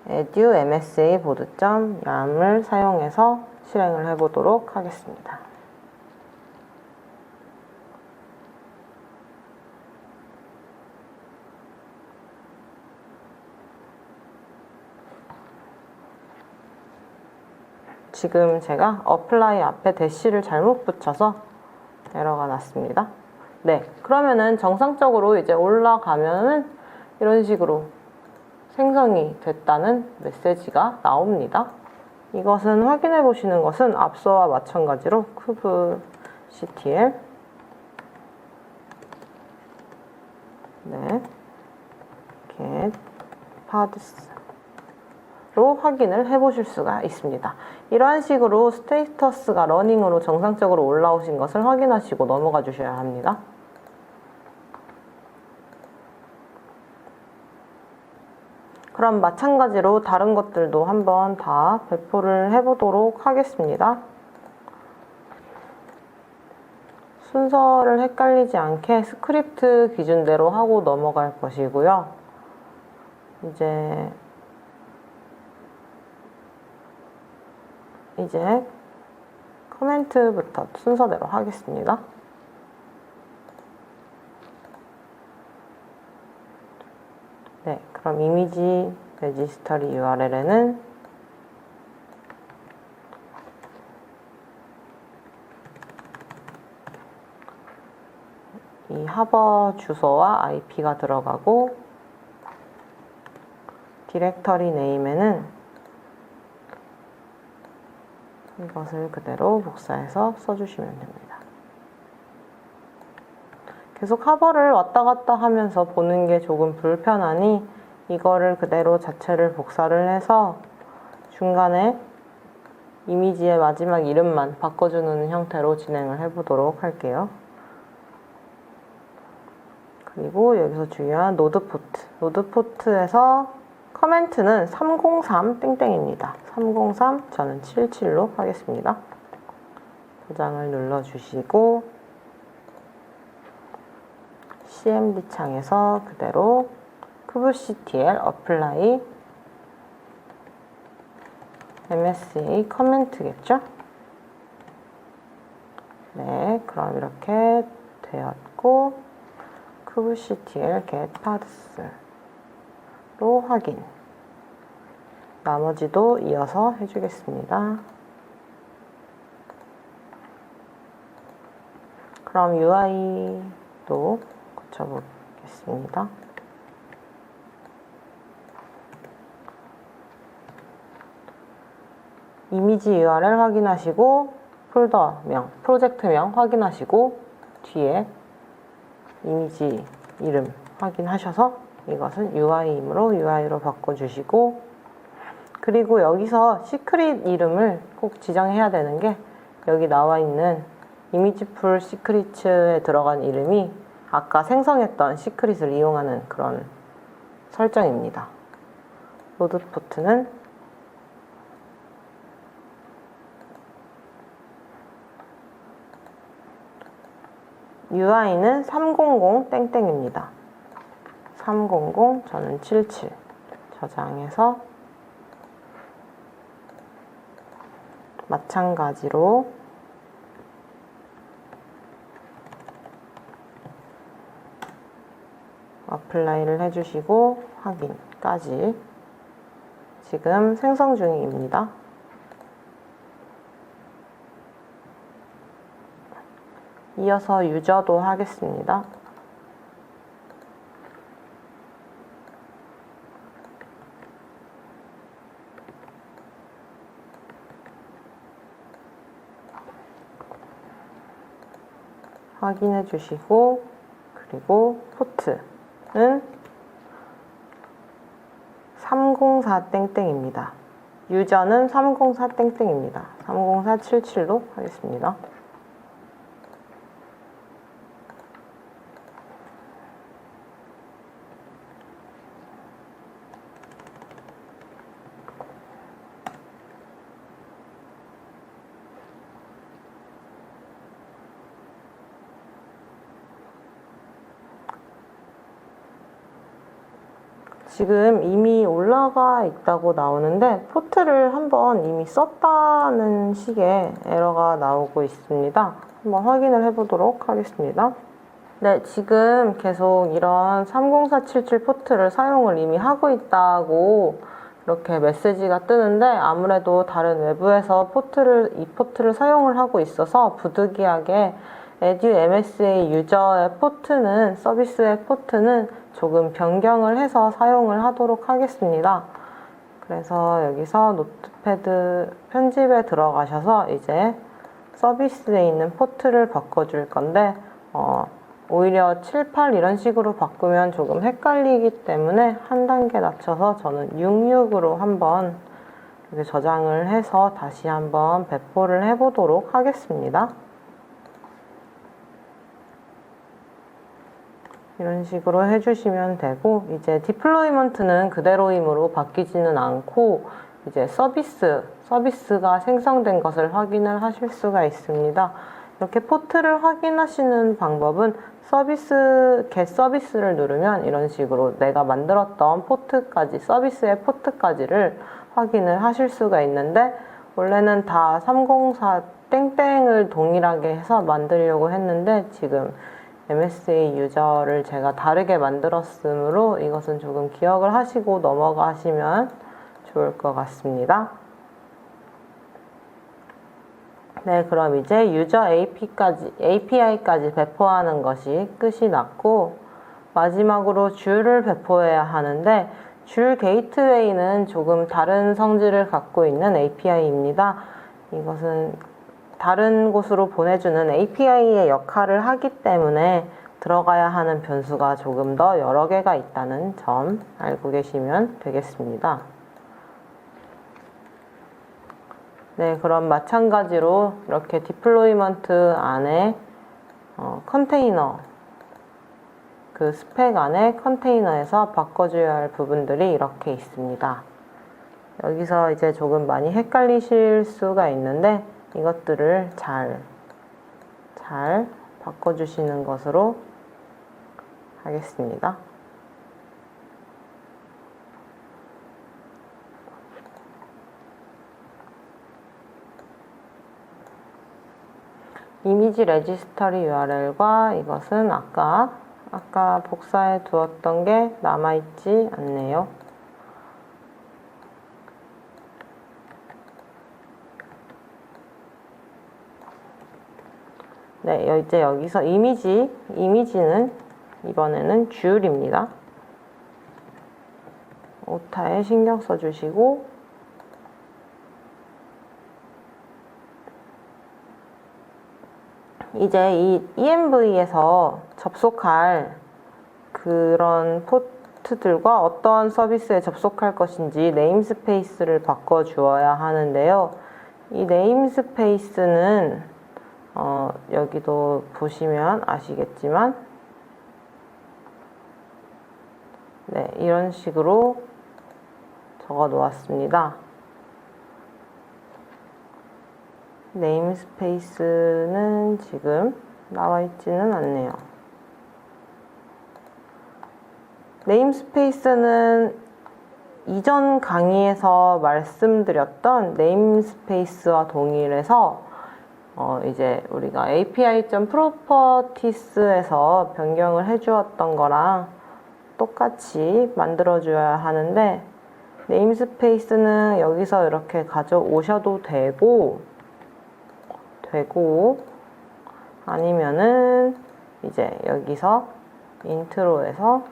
Speaker 1: edumsa 보드.yam을 사용해서 실행을 해보도록 하겠습니다. 지금 제가 apply 앞에 대시를 잘못 붙여서 에러가 났습니다. 네, 그러면은 정상적으로 이제 올라가면은 이런 식으로 생성이 됐다는 메시지가 나옵니다. 이것은 확인해 보시는 것은 앞서와 마찬가지로 kubectl get paths로 확인을 해 보실 수가 있습니다. 이러한 식으로 스테이터스가 러닝으로 정상적으로 올라오신 것을 확인하시고 넘어가 주셔야 합니다. 그럼 마찬가지로 다른 것들도 한번 다 배포를 해보도록 하겠습니다. 순서를 헷갈리지 않게 스크립트 기준대로 하고 넘어갈 것이고요. 이제 코멘트부터 순서대로 하겠습니다. 그럼 이미지 레지스터리 URL에는 이 하버 주소와 IP가 들어가고, 디렉터리 네임에는 이것을 그대로 복사해서 써주시면 됩니다. 계속 하버를 왔다 갔다 하면서 보는 게 조금 불편하니 이거를 그대로 자체를 복사를 해서 중간에 이미지의 마지막 이름만 바꿔주는 형태로 진행을 해보도록 할게요. 그리고 여기서 중요한 노드 포트. 노드 포트에서 커멘트는 303 땡땡입니다. 303, 저는 77로 하겠습니다. 저장을 눌러주시고 CMD 창에서 그대로 kubectl apply MSA 커멘트겠죠? 네, 그럼 이렇게 되었고 kubectl get paths로 확인. 나머지도 이어서 해주겠습니다. 그럼 UI도 고쳐보겠습니다. 이미지 URL 확인하시고 폴더명, 프로젝트명 확인하시고 뒤에 이미지 이름 확인하셔서 이것은 UI이므로 UI로 바꿔주시고, 그리고 여기서 시크릿 이름을 꼭 지정해야 되는 게 여기 나와 있는 이미지 풀 시크릿에 들어간 이름이 아까 생성했던 시크릿을 이용하는 그런 설정입니다. 로드 포트는 UI는 300 땡땡입니다. 300, 저는 77. 저장해서 마찬가지로 어플라이를 해주시고 확인까지 지금 생성 중입니다. 이어서 유저도 하겠습니다. 확인해 주시고, 그리고 포트는 304 땡땡입니다. 유저는 304 땡땡입니다. 304 77로 하겠습니다. 지금 이미 올라가 있다고 나오는데 포트를 한번 이미 썼다는 식의 에러가 나오고 있습니다. 한번 확인을 해보도록 하겠습니다. 네, 지금 계속 이런 30477 포트를 사용을 이미 하고 있다고 이렇게 메시지가 뜨는데, 아무래도 다른 외부에서 이 포트를 사용을 하고 있어서 부득이하게 에듀 MSA 유저의 포트는, 서비스의 포트는 조금 변경을 해서 사용을 하도록 하겠습니다. 그래서 여기서 노트패드 편집에 들어가셔서 이제 서비스에 있는 포트를 바꿔줄 건데, 오히려 7, 8 이런 식으로 바꾸면 조금 헷갈리기 때문에 한 단계 낮춰서 저는 66으로 한번 이렇게 저장을 해서 다시 한번 배포를 해보도록 하겠습니다. 이런 식으로 해주시면 되고, 이제 디플로이먼트는 그대로이므로 바뀌지는 않고 이제 서비스가 생성된 것을 확인을 하실 수가 있습니다. 이렇게 포트를 확인하시는 방법은 get 서비스를 누르면 이런 식으로 내가 만들었던 포트까지, 서비스의 포트까지를 확인을 하실 수가 있는데, 원래는 다 304 땡땡을 동일하게 해서 만들려고 했는데 지금 MSA 유저를 제가 다르게 만들었으므로 이것은 조금 기억을 하시고 넘어가시면 좋을 것 같습니다. 네, 그럼 이제 유저 API까지 배포하는 것이 끝이 났고, 마지막으로 줄을 배포해야 하는데, 줄 게이트웨이는 조금 다른 성질을 갖고 있는 API입니다. 이것은 다른 곳으로 보내주는 API의 역할을 하기 때문에 들어가야 하는 변수가 조금 더 여러 개가 있다는 점 알고 계시면 되겠습니다. 네, 그럼 마찬가지로 이렇게 디플로이먼트 안에 컨테이너, 그 스펙 안에 컨테이너에서 바꿔줘야 할 부분들이 이렇게 있습니다. 여기서 이제 조금 많이 헷갈리실 수가 있는데 이것들을 잘 바꿔주시는 것으로 하겠습니다. 이미지 레지스터리 URL과 이것은 아까 복사해 두었던 게 남아있지 않네요. 네, 이제 여기서 이미지는 이번에는 줄입니다. 오타에 신경 써주시고, 이제 이 ENV에서 접속할 그런 포트들과 어떤 서비스에 접속할 것인지 네임스페이스를 바꿔 주어야 하는데요. 이 네임스페이스는 여기도 보시면 아시겠지만, 네, 이런 식으로 적어 놓았습니다. 네임스페이스는 지금 나와 있지는 않네요. 네임스페이스는 이전 강의에서 말씀드렸던 네임스페이스와 동일해서 이제 우리가 api.properties에서 변경을 해주었던 거랑 똑같이 만들어줘야 하는데, 네임스페이스는 여기서 이렇게 가져오셔도 되고 아니면은 이제 여기서 인트로에서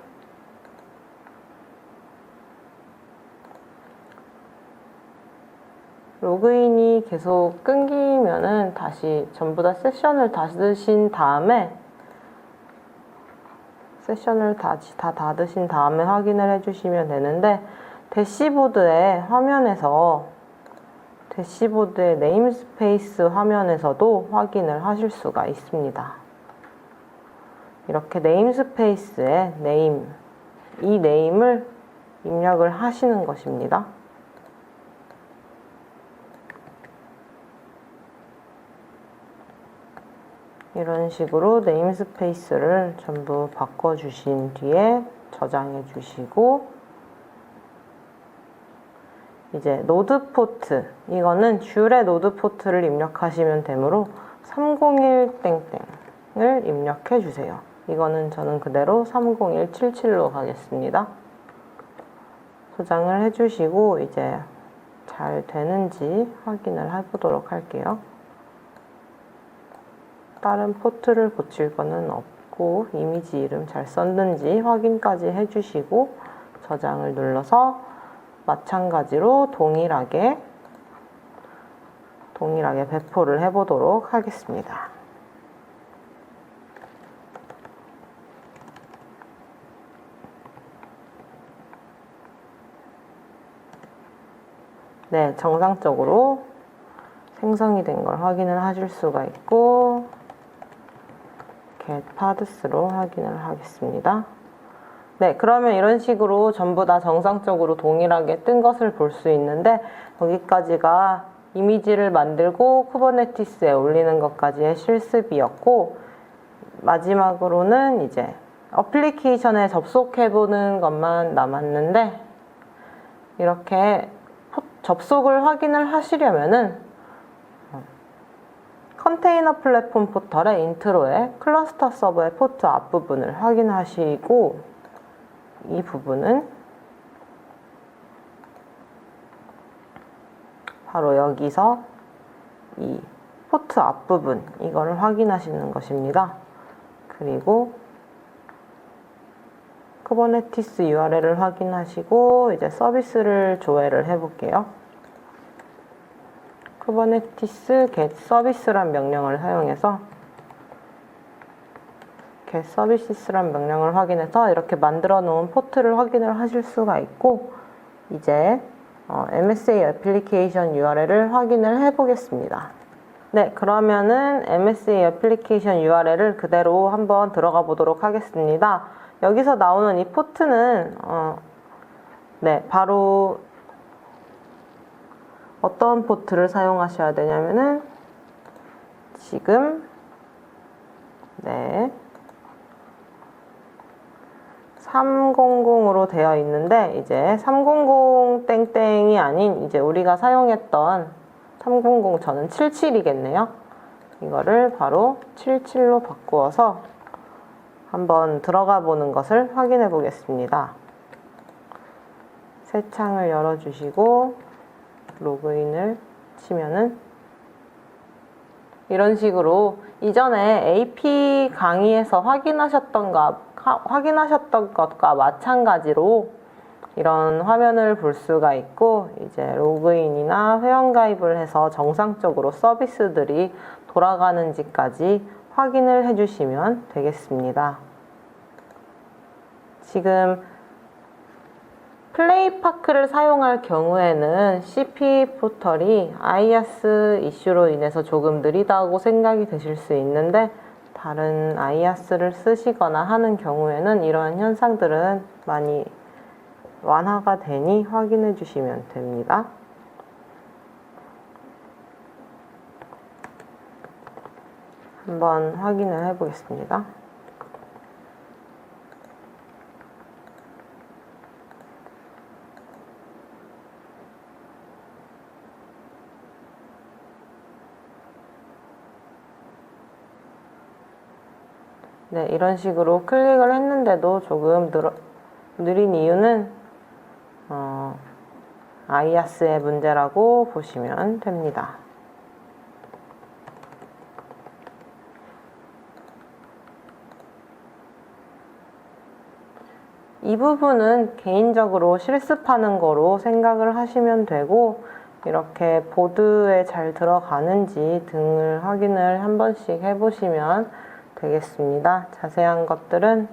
Speaker 1: 로그인이 계속 끊기면은 다시 전부 다 세션을 닫으신 다음에 다 닫으신 다음에 확인을 해주시면 되는데, 대시보드의 네임스페이스 화면에서도 확인을 하실 수가 있습니다. 이렇게 네임스페이스에 이 네임을 입력을 하시는 것입니다. 이런 식으로 네임스페이스를 전부 바꿔주신 뒤에 저장해 주시고, 이제 노드 포트, 이거는 줄의 노드 포트를 입력하시면 되므로 301땡땡을 입력해 주세요. 이거는 저는 그대로 30177로 가겠습니다. 저장을 해주시고 이제 잘 되는지 확인을 해보도록 할게요. 다른 포트를 고칠 거는 없고 이미지 이름 잘 썼는지 확인까지 해주시고 저장을 눌러서 마찬가지로 동일하게 배포를 해보도록 하겠습니다. 네, 정상적으로 생성이 된 걸 확인을 하실 수가 있고, get paths로 확인을 하겠습니다. 네, 그러면 이런 식으로 전부 다 정상적으로 동일하게 뜬 것을 볼 수 있는데, 여기까지가 이미지를 만들고 쿠버네티스에 올리는 것까지의 실습이었고, 마지막으로는 이제 어플리케이션에 접속해보는 것만 남았는데, 이렇게 접속을 확인을 하시려면은 컨테이너 플랫폼 포털의 인트로에 클러스터 서버의 포트 앞부분을 확인하시고, 이 부분은 바로 여기서 이 포트 앞부분, 이거를 확인하시는 것입니다. 그리고 쿠버네티스 URL을 확인하시고 이제 서비스를 조회를 해볼게요. 쿠버네티스 get service란 명령을 사용해서 get services란 명령을 확인해서 이렇게 만들어 놓은 포트를 확인을 하실 수가 있고, 이제 MSA 애플리케이션 URL을 확인을 해 보겠습니다. 네, 그러면은 MSA 애플리케이션 URL을 그대로 한번 들어가 보도록 하겠습니다. 여기서 나오는 이 포트는 네, 바로 어떤 포트를 사용하셔야 되냐면은 지금 네 300으로 되어 있는데, 이제 300 땡땡이 아닌 이제 우리가 사용했던 300, 저는 77이겠네요. 이거를 바로 77로 바꾸어서 한번 들어가 보는 것을 확인해 보겠습니다. 새 창을 열어주시고 로그인을 치면은 이런 식으로 이전에 AP 강의에서 확인하셨던 것과 마찬가지로 이런 화면을 볼 수가 있고, 이제 로그인이나 회원가입을 해서 정상적으로 서비스들이 돌아가는지까지 확인을 해주시면 되겠습니다. 지금 플레이파크를 사용할 경우에는 CP 포털이 IaaS 이슈로 인해서 조금 느리다고 생각이 드실 수 있는데, 다른 IaaS를 쓰시거나 하는 경우에는 이러한 현상들은 많이 완화가 되니 확인해 주시면 됩니다. 한번 확인을 해 보겠습니다. 네, 이런 식으로 클릭을 했는데도 조금 느린 이유는 IaaS의 문제라고 보시면 됩니다. 이 부분은 개인적으로 실습하는 거로 생각을 하시면 되고, 이렇게 보드에 잘 들어가는지 등을 확인을 한 번씩 해보시면 되겠습니다. 자세한 것들은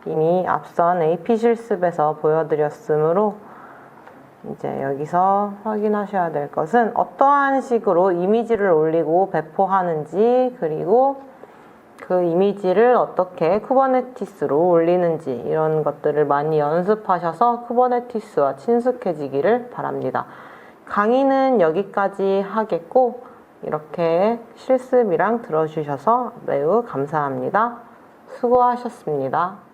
Speaker 1: 이미 앞선 AP 실습에서 보여드렸으므로, 이제 여기서 확인하셔야 될 것은 어떠한 식으로 이미지를 올리고 배포하는지, 그리고 그 이미지를 어떻게 쿠버네티스로 올리는지, 이런 것들을 많이 연습하셔서 쿠버네티스와 친숙해지기를 바랍니다. 강의는 여기까지 하겠고, 이렇게 실습이랑 들어주셔서 매우 감사합니다. 수고하셨습니다.